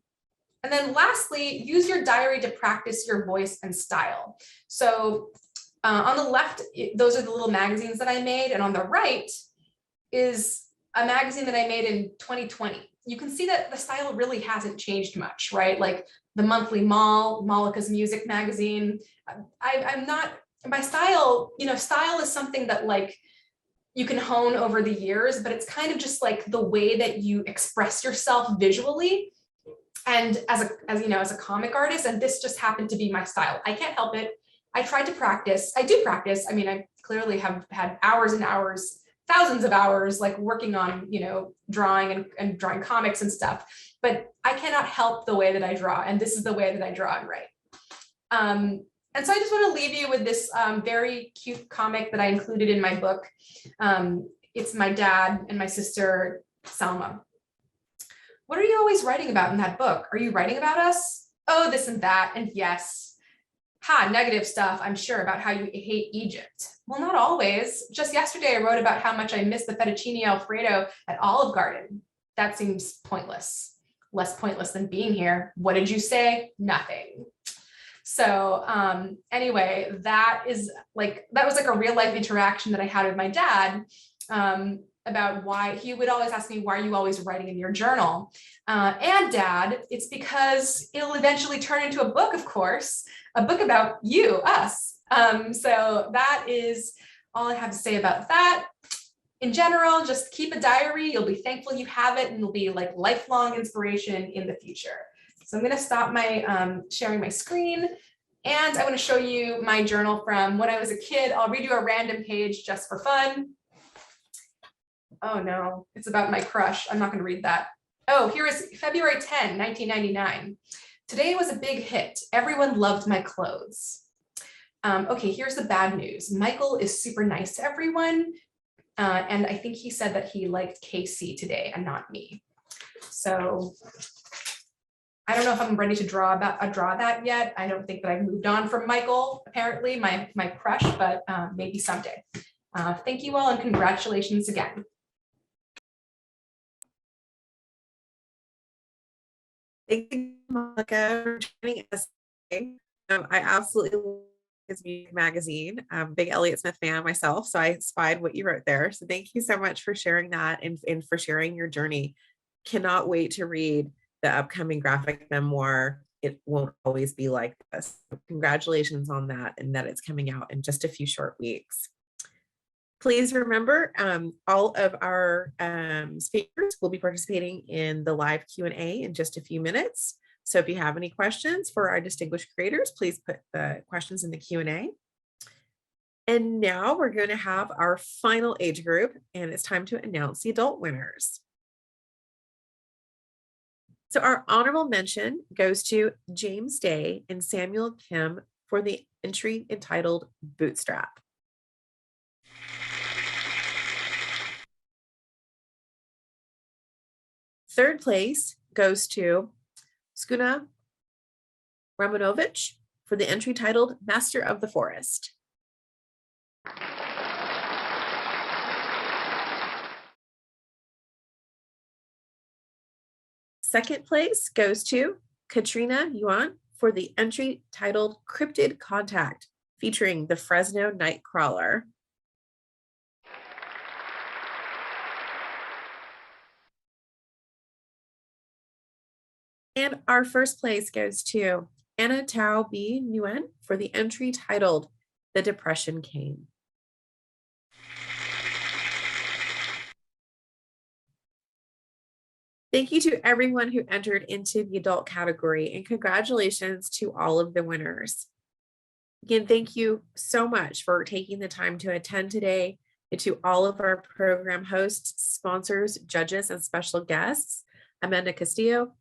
Speaker 6: And then lastly, use your diary to practice your voice and style. So on the left, those are the little magazines that I made. And on the right is a magazine that I made in 2020. You can see that the style really hasn't changed much, right? Like the monthly Malika's Music magazine. I'm not, my style, style is something that like you can hone over the years, but it's kind of just like the way that you express yourself visually. And as a comic artist, and this just happened to be my style. I can't help it. I tried to practice. I do practice. I mean, I clearly have had hours and hours, thousands of hours, like working on, drawing and drawing comics and stuff, but I cannot help the way that I draw. And this is the way that I draw and write. And so I just want to leave you with this very cute comic that I included in my book. It's my dad and my sister, Selma. What are you always writing about in that book? Are you writing about us? Oh, this and that, and yes. Negative stuff, I'm sure, about how you hate Egypt. Well, not always. Just yesterday, I wrote about how much I miss the fettuccine Alfredo at Olive Garden. That seems pointless. Less pointless than being here. What did you say? Nothing. So anyway, that was like a real life interaction that I had with my dad about why he would always ask me, why are you always writing in your journal? And Dad, it's because it'll eventually turn into a book, of course, a book about you, us. So that is all I have to say about that. In general, just keep a diary. You'll be thankful you have it, and it'll be like lifelong inspiration in the future. So I'm going to stop my sharing my screen, and I want to show you my journal from when I was a kid. I'll read you a random page just for fun. Oh no, it's about my crush. I'm not going to read that. Oh, here is February 10, 1999. Today was a big hit. Everyone loved my clothes. Okay, here's the bad news. Michael is super nice to everyone. And I think he said that he liked Casey today and not me. So I don't know if I'm ready to draw that yet. I don't think that I've moved on from Michael, apparently, my crush, but maybe someday. Thank you all, and congratulations again.
Speaker 1: Thank you, Monica, for joining us today. I absolutely love his music magazine. I'm a big Elliott Smith fan myself, so I spied what you wrote there. So thank you so much for sharing that and for sharing your journey. Cannot wait to read the upcoming graphic memoir. It won't always be like this. Congratulations on that, and that it's coming out in just a few short weeks. Please remember, all of our speakers will be participating in the live Q&A in just a few minutes. So if you have any questions for our distinguished creators, please put the questions in the Q&A. And now we're going to have our final age group, and it's time to announce the adult winners. So our honorable mention goes to James Day and Samuel Kim for the entry entitled Bootstrap. Third place goes to Skuna Ramonovich for the entry titled Master of the Forest. Second place goes to Katrina Yuan for the entry titled Cryptid Contact, featuring the Fresno Nightcrawler. And our first place goes to Anna Tao B. Nguyen for the entry titled The Depression Came. Thank you to everyone who entered into the adult category, and congratulations to all of the winners. Again, thank you so much for taking the time to attend today, and to all of our program hosts, sponsors, judges, and special guests, Amanda Castillo,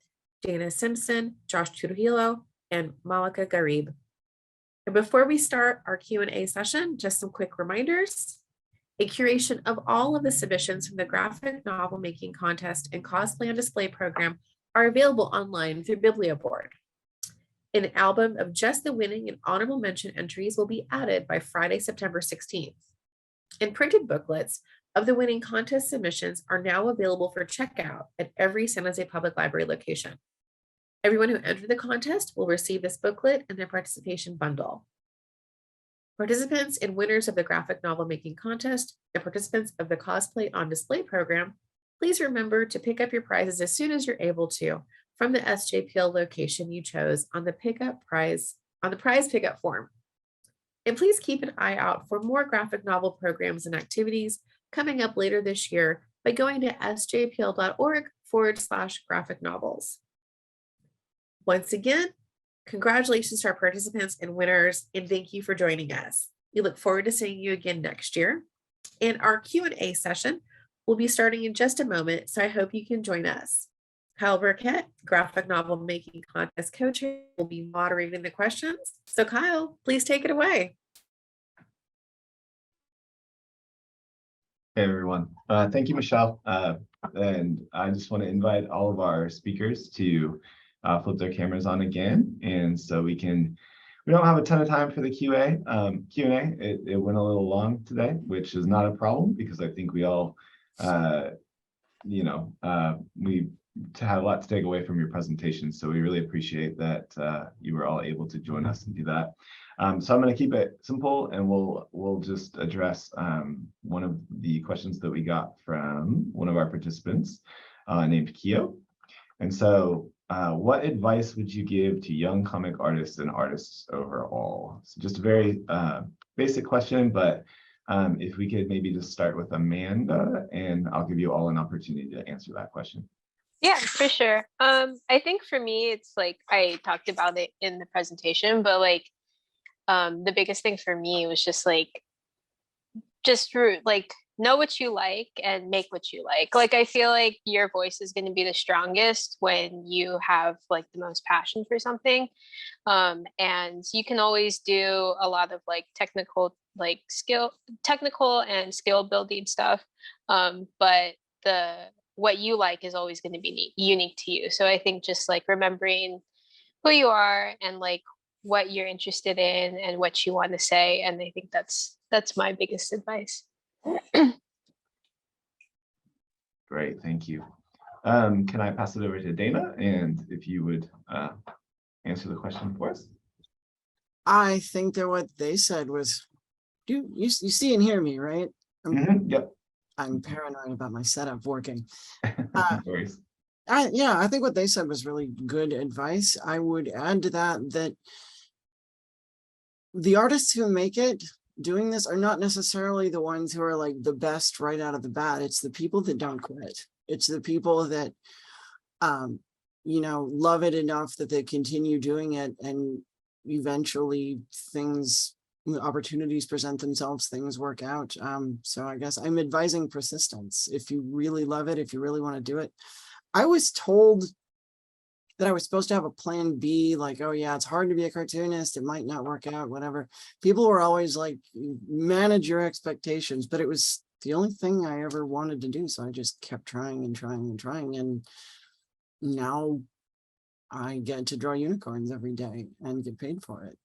Speaker 1: Dana Simpson, Josh Trujillo, and Malika Garib. And before we start our Q&A session, just some quick reminders. A curation of all of the submissions from the graphic novel making contest and cosplay on display program are available online through BiblioBoard. An album of just the winning and honorable mention entries will be added by Friday, September 16th. And printed booklets of the winning contest submissions are now available for checkout at every San Jose Public Library location. Everyone who entered the contest will receive this booklet and their participation bundle. Participants and winners of the graphic novel making contest and participants of the cosplay on display program, please remember to pick up your prizes as soon as you're able to from the SJPL location you chose on the prize pickup form. And please keep an eye out for more graphic novel programs and activities coming up later this year by going to sjpl.org/graphic novels. Once again, congratulations to our participants and winners, and thank you for joining us. We look forward to seeing you again next year. And our Q&A session will be starting in just a moment, so I hope you can join us. Kyle Burkett, graphic novel making contest coach, will be moderating the questions. So Kyle, please take it away.
Speaker 4: Hey, everyone. Thank you, Michelle. And I just want to invite all of our speakers to flip their cameras on again. And so we don't have a ton of time for the Q&A. It went a little long today, which is not a problem because I think we all, we had a lot to take away from your presentation. So we really appreciate that you were all able to join us and do that. So I'm going to keep it simple, and we'll just address one of the questions that we got from one of our participants named Kyo. And so what advice would you give to young comic artists and artists overall? So just a very basic question, but if we could maybe just start with Amanda, and I'll give you all an opportunity to answer that question.
Speaker 2: Yeah, for sure. I think for me, it's like I talked about it in the presentation, but like the biggest thing for me was just know what you like and make what you like. Like, I feel like your voice is going to be the strongest when you have like the most passion for something. And you can always do a lot of like technical and skill building stuff. But what you like is always going to be unique to you. So I think just like remembering who you are and like what you're interested in and what you want to say. And I think that's my biggest advice.
Speaker 4: Great, thank you. Can I pass it over to Dana? And if you would answer the question for us.
Speaker 3: I think that what they said was, you see and hear me, right?
Speaker 4: Yep.
Speaker 3: I'm paranoid about my setup working.
Speaker 4: No worries.
Speaker 3: I think what they said was really good advice. I would add to that the artists who make it doing this are not necessarily the ones who are like the best right out of the bat. It's the people that don't quit. It's the people that, love it enough that they continue doing it, and eventually opportunities present themselves, things work out. So I guess I'm advising persistence. If you really love it, if you really want to do it. I was told that I was supposed to have a plan B, like, oh yeah, it's hard to be a cartoonist, it might not work out, whatever. People were always like, manage your expectations, but it was the only thing I ever wanted to do. So I just kept trying and trying and trying. And now I get to draw unicorns every day and get paid for it.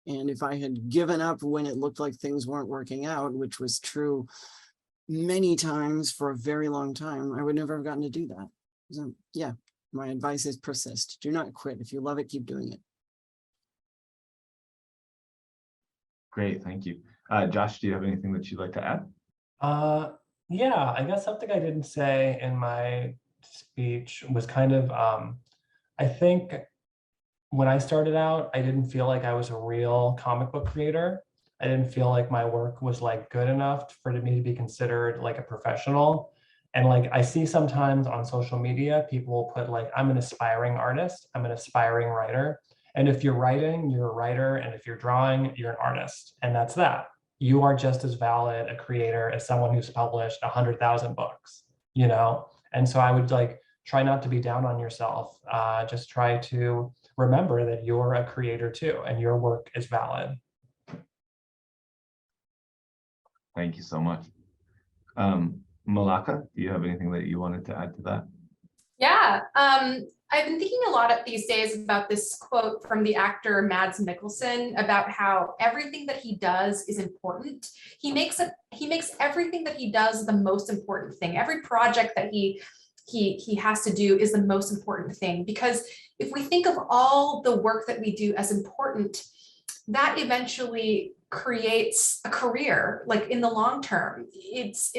Speaker 3: And if I had given up when it looked like things weren't working out, which was true many times for a very long time, I would never have gotten to do that. So yeah, my advice is persist. Do not quit. If you love it, keep doing it.
Speaker 4: Great, thank you. Josh, do you have anything that you'd like to add?
Speaker 5: Yeah, I guess something I didn't say in my speech was kind of, I think when I started out, I didn't feel like I was a real comic book creator. I didn't feel like my work was like good enough for me to be considered like a professional. And like I see sometimes on social media, people will put like, I'm an aspiring artist, I'm an aspiring writer. And if you're writing, you're a writer. And if you're drawing, you're an artist. And that's that. You are just as valid a creator as someone who's published 100,000 books, And so I would like try not to be down on yourself. Just try to remember that you're a creator too, and your work is valid.
Speaker 4: Thank you so much. Malaka, do you have anything that you wanted to add to that?
Speaker 6: Yeah, I've been thinking a lot these days about this quote from the actor Mads Mikkelsen about how everything that he does is important. He makes everything that he does the most important thing. Every project that he has to do is the most important thing, because if we think of all the work that we do as important, that eventually creates a career, like in the long term. It's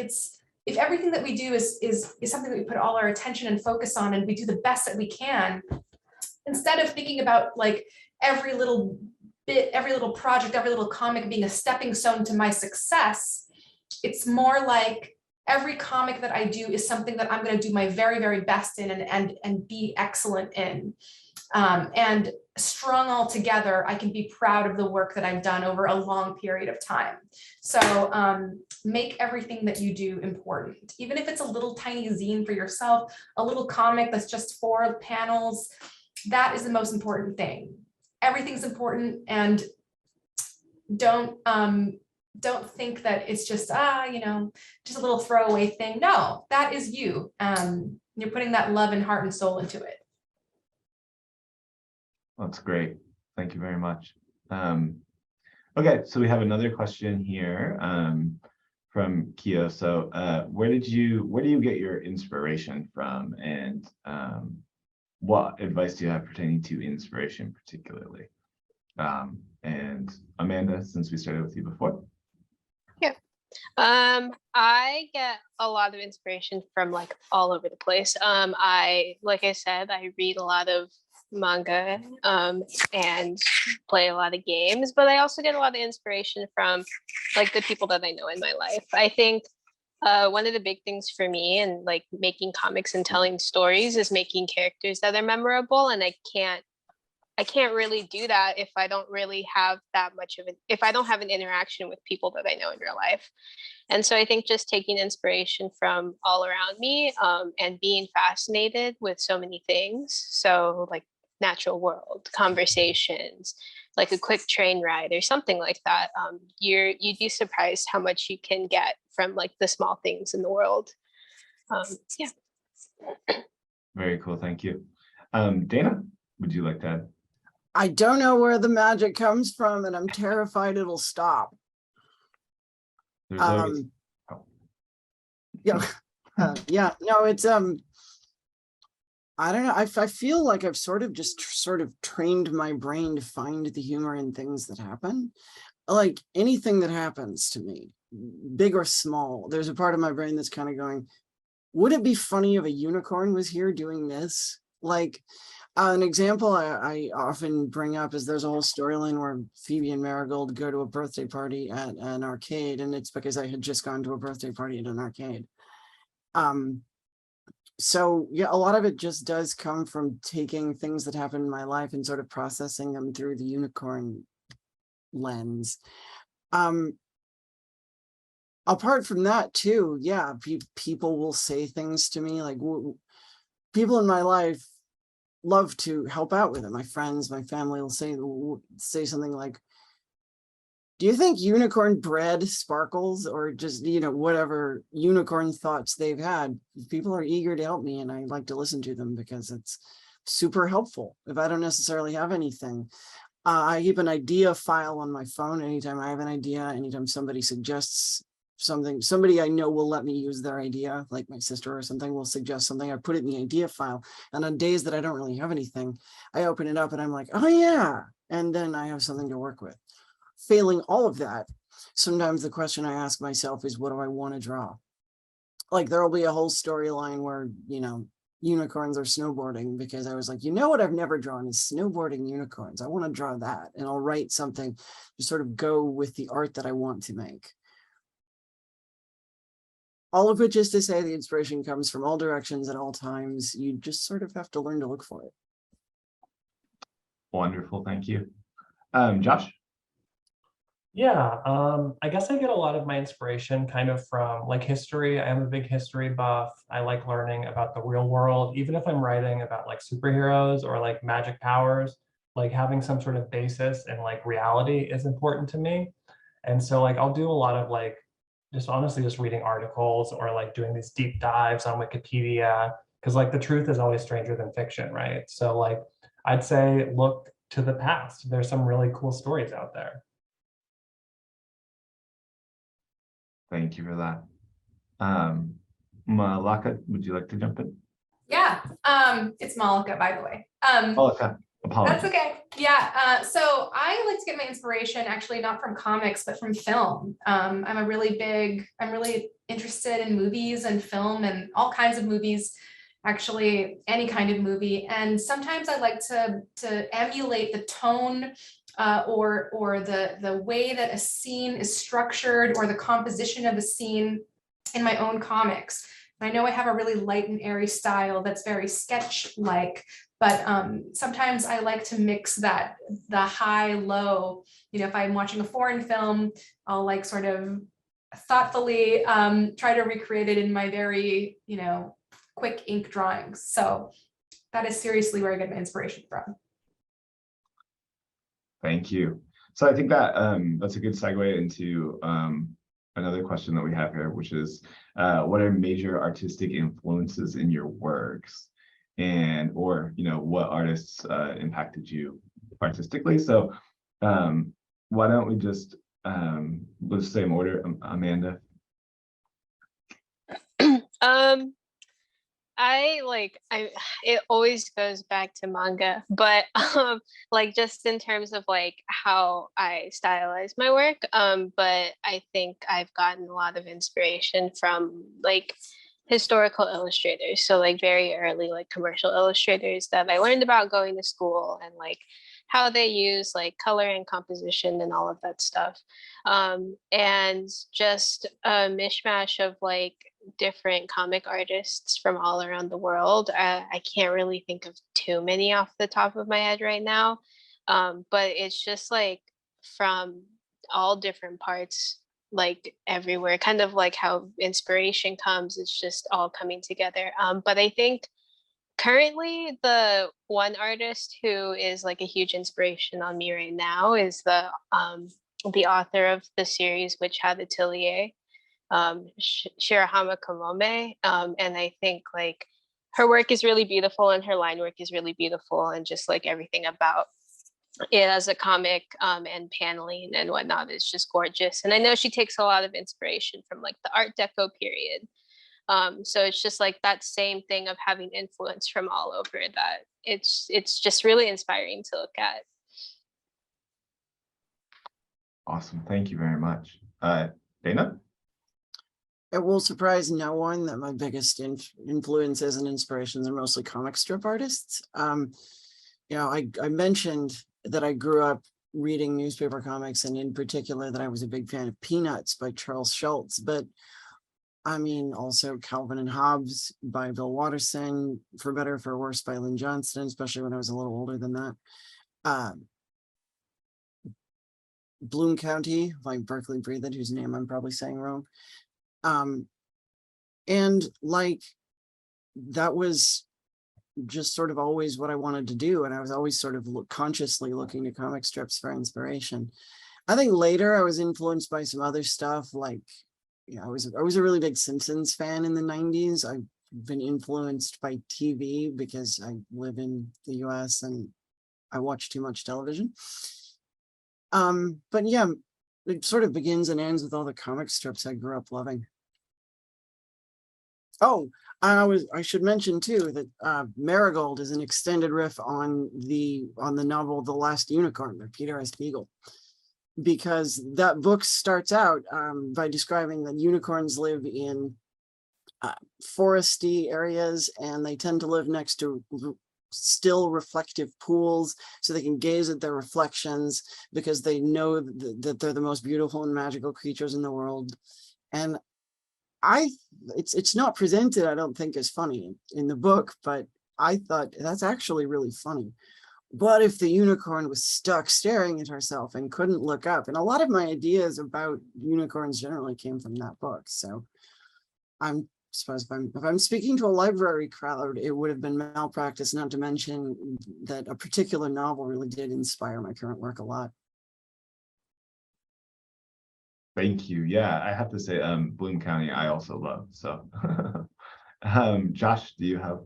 Speaker 6: if everything that we do is something that we put all our attention and focus on, and we do the best that we can, instead of thinking about like every little bit, every little project, every little comic being a stepping stone to my success, it's more like every comic that I do is something that I'm going to do my very, very best in and be excellent in. And strung all together, I can be proud of the work that I've done over a long period of time. So make everything that you do important, even if it's a little tiny zine for yourself, a little comic that's just 4 panels. That is the most important thing. Everything's important, and don't don't think that it's just, just a little throwaway thing. No, that is you. You're putting that love and heart and soul into it.
Speaker 4: That's great. Thank you very much. Okay, so we have another question here from Kyo. So where do you get your inspiration from, and what advice do you have pertaining to inspiration particularly? And Amanda, since we started with you before.
Speaker 2: I get a lot of inspiration from like all over the place. Like I said, I read a lot of manga and play a lot of games, but I also get a lot of inspiration from like the people that I know in my life. I think one of the big things for me and like making comics and telling stories is making characters that are memorable, and I can't really do that if I don't really have that much of if I don't have an interaction with people that I know in real life. And so I think just taking inspiration from all around me and being fascinated with so many things. So like natural world, conversations, like a quick train ride or something like that. You'd be surprised how much you can get from like the small things in the world. Yeah.
Speaker 4: Very cool. Thank you. Dana, would you like to add?
Speaker 3: I don't know where the magic comes from, and I'm terrified it'll stop.
Speaker 4: There's always,
Speaker 3: Yeah, no, it's I don't know. I feel like I've sort of trained my brain to find the humor in things that happen. Like anything that happens to me, big or small, there's a part of my brain that's kind of going, would it be funny if a unicorn was here doing this? Like an example I often bring up is there's a whole storyline where Phoebe and Marigold go to a birthday party at an arcade, and it's because I had just gone to a birthday party at an arcade. So yeah, a lot of it just does come from taking things that happen in my life and sort of processing them through the unicorn lens. Apart from that too, yeah, people will say things to me, like people in my life love to help out with it. My friends, my family will say something like, do you think unicorn bread sparkles, or just, whatever unicorn thoughts they've had? People are eager to help me, and I like to listen to them because it's super helpful. If I don't necessarily have anything, I keep an idea file on my phone. Anytime I have an idea, anytime somebody suggests something, somebody I know will let me use their idea, like my sister or something will suggest something, I put it in the idea file. And on days that I don't really have anything, I open it up and I'm like, oh yeah. And then I have something to work with. Failing all of that, sometimes the question I ask myself is, what do I want to draw? Like there'll be a whole storyline where, unicorns are snowboarding, because I was like, what I've never drawn is snowboarding unicorns. I want to draw that. And I'll write something to sort of go with the art that I want to make. All of which is to say the inspiration comes from all directions at all times. You just sort of have to learn to look for it.
Speaker 4: Wonderful. Thank you. Josh?
Speaker 5: Yeah, I guess I get a lot of my inspiration kind of from like history. I am a big history buff. I like learning about the real world, even if I'm writing about like superheroes or like magic powers, like having some sort of basis in like reality is important to me. And so like I'll do a lot of like just honestly just reading articles or like doing these deep dives on Wikipedia, because like the truth is always stranger than fiction, right? So like I'd say look to the past. There's some really cool stories out there.
Speaker 4: Thank you for that. Malaka, would you like to jump in?
Speaker 6: Yeah, it's Malika, by the way.
Speaker 4: Malaka, apologies.
Speaker 6: That's okay. Yeah, so I like to get my inspiration actually not from comics, but from film. I'm really interested in movies and film and all kinds of movies, actually any kind of movie. And sometimes I like to emulate the tone or the way that a scene is structured or the composition of a scene in my own comics. I know I have a really light and airy style that's very sketch-like, but sometimes I like to mix the high, low. If I'm watching a foreign film, I'll like sort of thoughtfully try to recreate it in my very, quick ink drawings. So that is seriously where I get my inspiration from.
Speaker 4: Thank you. So I think that that's a good segue into another question that we have here, which is what are major artistic influences in your works, and or what artists impacted you artistically? So why don't we just the same order, Amanda?
Speaker 2: It always goes back to manga, but like just in terms of like how I stylize my work, but I think I've gotten a lot of inspiration from like historical illustrators, so like very early like commercial illustrators that I learned about going to school, and like how they use like color and composition and all of that stuff, and just a mishmash of like different comic artists from all around the world. I can't really think of too many off the top of my head right now, but it's just like from all different parts, like everywhere, kind of like how inspiration comes. It's just all coming together. But I think currently the one artist who is like a huge inspiration on me right now is the author of the series Witch Hat Atelier, Shirahama Kamome. And I think like her work is really beautiful and her line work is really beautiful, and just like everything about it as a comic, and paneling and whatnot is just gorgeous. And I know she takes a lot of inspiration from like the Art Deco period. So it's just like that same thing of having influence from all over, that it's just really inspiring to look at.
Speaker 4: Awesome, thank you very much. Dana?
Speaker 3: It will surprise no one that my biggest influences and inspirations are mostly comic strip artists. I mentioned that I grew up reading newspaper comics, and in particular that I was a big fan of Peanuts by Charles Schulz, but I mean also Calvin and Hobbes by Bill Watterson, For Better or For Worse by Lynn Johnston, especially when I was a little older than that. Bloom County by Berkeley Breathed, whose name I'm probably saying wrong. And like that was just sort of always what I wanted to do, and I was always sort of consciously looking to comic strips for inspiration. I think later I was influenced by some other stuff, like I was a really big Simpsons fan in the 90s. I've been influenced by TV because I live in the US and I watch too much television. But yeah, it sort of begins and ends with all the comic strips I grew up loving. Oh, I should mention too that Marigold is an extended riff on the novel The Last Unicorn by Peter S. Beagle, because that book starts out by describing that unicorns live in foresty areas, and they tend to live next to still reflective pools so they can gaze at their reflections because they know that they're the most beautiful and magical creatures in the world. And it's not presented, I don't think, as funny in the book, but I thought that's actually really funny. What if the unicorn was stuck staring at herself and couldn't look up? And a lot of my ideas about unicorns generally came from that book. So I suppose if I'm speaking to a library crowd, it would have been malpractice not to mention that a particular novel really did inspire my current work a lot.
Speaker 4: Thank you. Yeah, I have to say, Bloom County, I also love. So, Josh, do you have?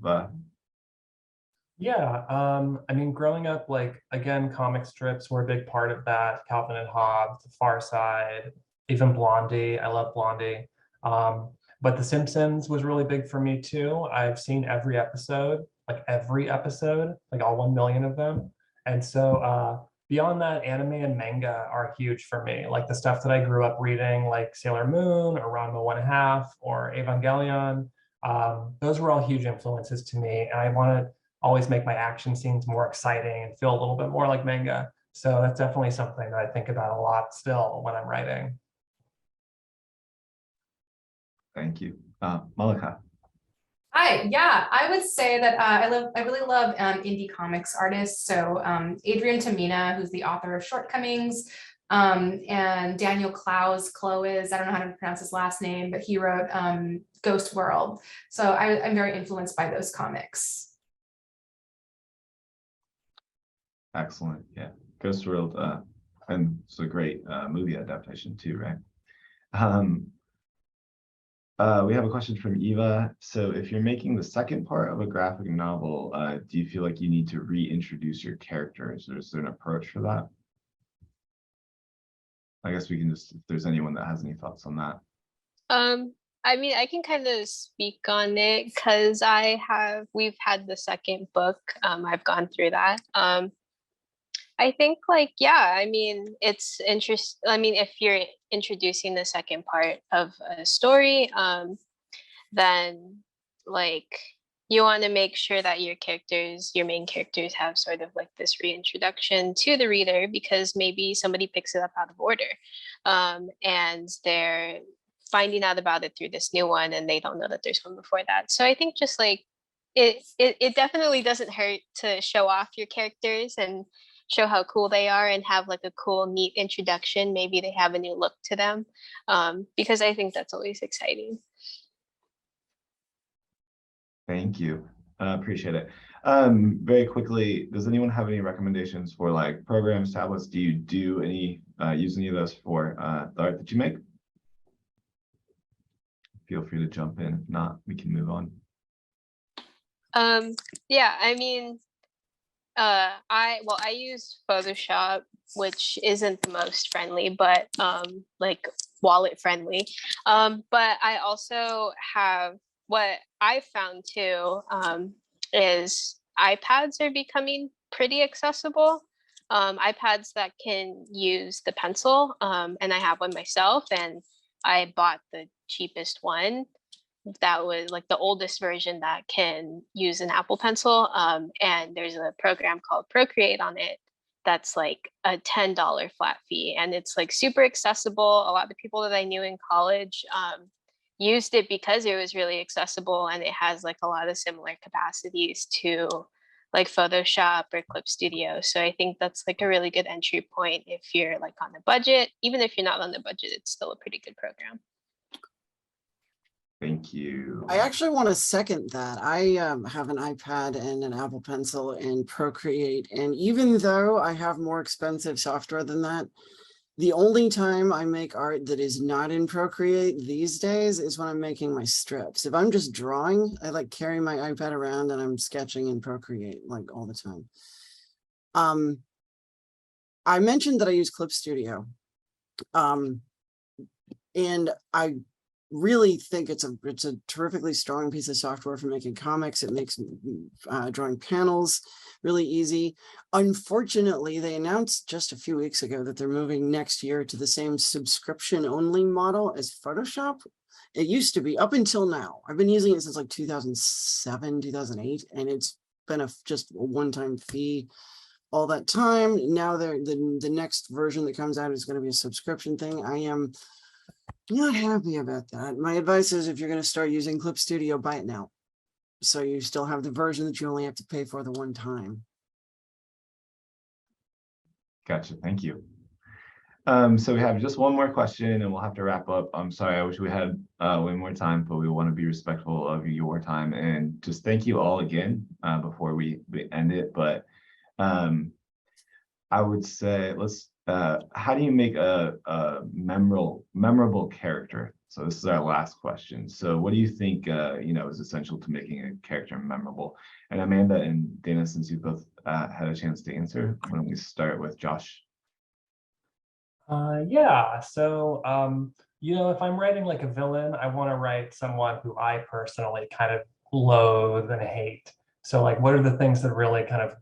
Speaker 5: Yeah, I mean, growing up, like again, comic strips were a big part of that. Calvin and Hobbes, The Far Side, even Blondie. I love Blondie. But The Simpsons was really big for me too. I've seen every episode, like all 1 million of them. And so beyond that, anime and manga are huge for me. Like the stuff that I grew up reading, like Sailor Moon or Ranma 1/2 or Evangelion. Those were all huge influences to me. And I want to always make my action scenes more exciting and feel a little bit more like manga. So that's definitely something that I think about a lot still when I'm writing.
Speaker 4: Thank you. Malika.
Speaker 6: Hi, yeah, I would say that I really love indie comics artists. So Adrian Tamina, who's the author of Shortcomings, and Daniel Clowes, I don't know how to pronounce his last name, but he wrote Ghost World. So I'm very influenced by those comics.
Speaker 4: Excellent. Yeah, Ghost World. And it's a great movie adaptation too, right? We have a question from Eva. So if you're making the second part of a graphic novel, do you feel like you need to reintroduce your characters, or is there an approach for that? I guess we can just, if there's anyone that has any thoughts on that.
Speaker 2: I mean, I can kind of speak on it because we've had the second book. I've gone through that. I think like, yeah, I mean, it's interesting. I mean, if you're introducing the second part of a story, then like you want to make sure that your main characters have sort of like this reintroduction to the reader, because maybe somebody picks it up out of order. And they're finding out about it through this new one and they don't know that there's one before that. So I think just like it definitely doesn't hurt to show off your characters and show how cool they are and have like a cool, neat introduction. Maybe they have a new look to them, because I think that's always exciting.
Speaker 4: Thank you. Appreciate it. Very quickly, does anyone have any recommendations for like programs, tablets? Do you do any use any of those for the art that you make? Feel free to jump in. If not, we can move on.
Speaker 2: Yeah, I mean, I use Photoshop, which isn't the most friendly, but like wallet friendly. But I also have, what I found too, is iPads are becoming pretty accessible. iPads that can use the pencil, and I have one myself, and I bought the cheapest one that was like the oldest version that can use an Apple Pencil. And there's a program called Procreate on it that's like a $10 flat fee, and it's like super accessible. A lot of the people that I knew in college used it because it was really accessible, and it has like a lot of similar capacities to like Photoshop or Clip Studio. So I think that's like a really good entry point if you're like on a budget. Even if you're not on the budget, it's still a pretty good program.
Speaker 4: Thank you.
Speaker 3: I actually want to second that. I have an iPad and an Apple Pencil and Procreate, and even though I have more expensive software than that, the only time I make art that is not in Procreate these days is when I'm making my strips. If I'm just drawing, I like carry my iPad around and I'm sketching in Procreate like all the time. I mentioned that I use Clip Studio. And I really think it's a terrifically strong piece of software for making comics. It makes drawing panels really easy. Unfortunately, they announced just a few weeks ago that they're moving next year to the same subscription only model as Photoshop. It used to be, up until now, I've been using it since like 2007, 2008, and it's been just a one-time fee all that time. Now the next version that comes out is going to be a subscription thing. I am not happy about that. My advice is, if you're going to start using Clip Studio, buy it now, so you still have the version that you only have to pay for the one time.
Speaker 4: Gotcha. Thank you. So we have just one more question and we'll have to wrap up. I'm sorry, I wish we had way more time, but we want to be respectful of your time, and just thank you all again before we end it. But I would say, how do you make a memorable character? So this is our last question. So what do you think is essential to making a character memorable? And Amanda and Dana, since you both had a chance to answer, why don't we start with Josh?
Speaker 5: Yeah, so if I'm writing like a villain, I want to write someone who I personally kind of loathe and hate. So like, what are the things that really kind of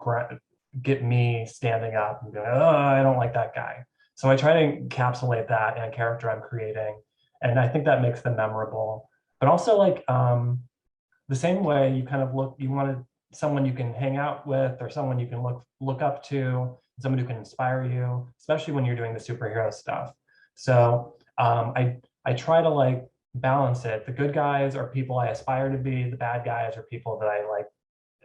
Speaker 5: get me standing up and going, oh, I don't like that guy. So I try to encapsulate that in a character I'm creating, and I think that makes them memorable. But also like the same way you kind of you wanted someone you can hang out with, or someone you can look up to, someone who can inspire you, especially when you're doing the superhero stuff. So I try to like balance it. The good guys are people I aspire to be. The bad guys are people that I like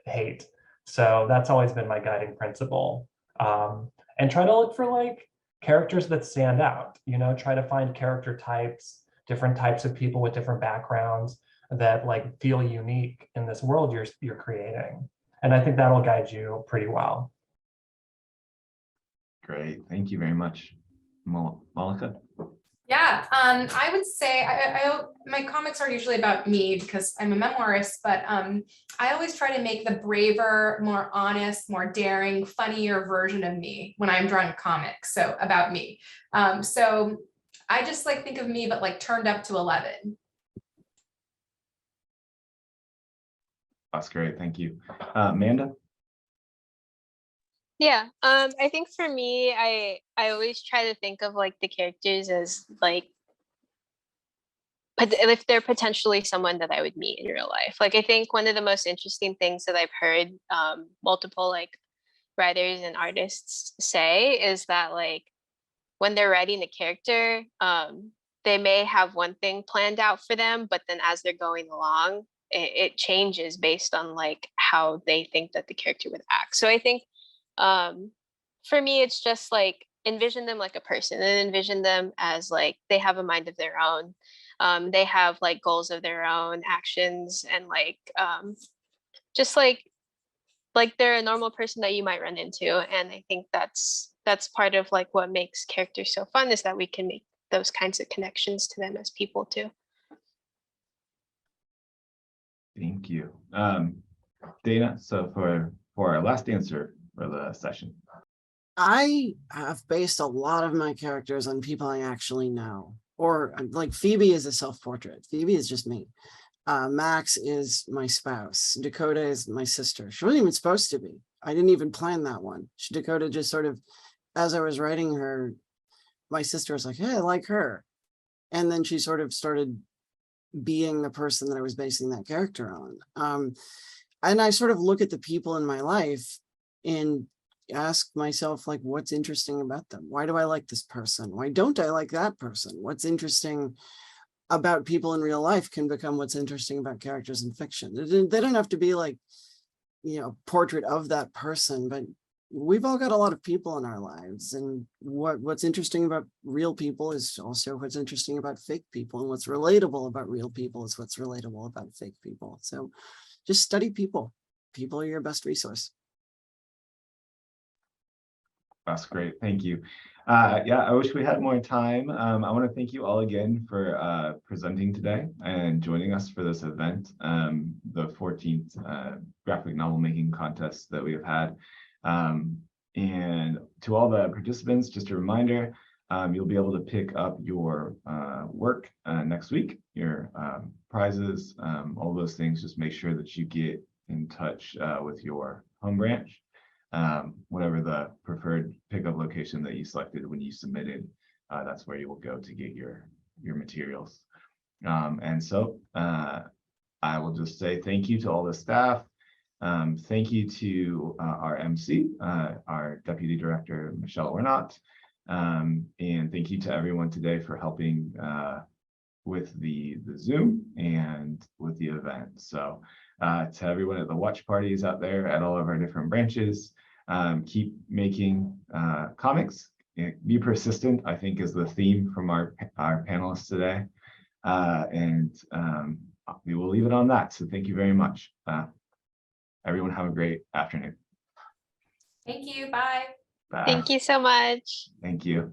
Speaker 5: hate. So that's always been my guiding principle. And try to look for like characters that stand out, try to find character types, different types of people with different backgrounds that like feel unique in this world you're creating. And I think that'll guide you pretty well.
Speaker 4: Great. Thank you very much. Malika?
Speaker 6: Yeah, I would say my comics are usually about me because I'm a memoirist, but I always try to make the braver, more honest, more daring, funnier version of me when I'm drawing comics. So about me. So I just like think of me, but like turned up to 11.
Speaker 4: That's great. Thank you. Amanda?
Speaker 7: Yeah, I think for me, I always try to think of like the characters as like, but if they're potentially someone that I would meet in real life. Like I think one of the most interesting things that I've heard multiple like writers and artists say is that like when they're writing a character, they may have one thing planned out for them, but then as they're going along, it changes based on like how they think that the character would act. So I think for me, it's just like envision them like a person and envision them as like they have a mind of their own. They have like goals of their own, actions, and like just like they're a normal person that you might run into. And I think that's part of like what makes characters so fun, is that we can make those kinds of connections to them as people too.
Speaker 4: Thank you. Dana, so for our last answer for the session.
Speaker 3: I have based a lot of my characters on people I actually know, or like Phoebe is a self-portrait. Phoebe is just me. Max is my spouse. Dakota is my sister. She wasn't even supposed to be. I didn't even plan that one. Dakota just sort of, as I was writing her, my sister was like, hey, I like her. And then she sort of started being the person that I was basing that character on. And I sort of look at the people in my life and ask myself, like, what's interesting about them? Why do I like this person? Why don't I like that person? What's interesting about people in real life can become what's interesting about characters in fiction. They don't have to be like, portrait of that person, but we've all got a lot of people in our lives. And what's interesting about real people is also what's interesting about fake people. And what's relatable about real people is what's relatable about fake people. So just study people. People are your best resource.
Speaker 4: That's great. Thank you. Yeah, I wish we had more time. I want to thank you all again for presenting today and joining us for this event, the 14th graphic novel making contest that we have had. And to all the participants, just a reminder, you'll be able to pick up your work next week, your prizes, all those things. Just make sure that you get in touch with your home branch. Whatever the preferred pickup location that you selected when you submitted, that's where you will go to get your materials. And so I will just say thank you to all the staff. Thank you to our MC, our Deputy Director, Michelle Ornott. And thank you to everyone today for helping with the Zoom and with the event. So to everyone at the watch parties out there at all of our different branches, keep making comics. Be persistent, I think, is the theme from our panelists today. And we will leave it on that. So thank you very much. Everyone have a great afternoon.
Speaker 6: Thank you. Bye.
Speaker 4: Bye.
Speaker 7: Thank you so much.
Speaker 4: Thank you.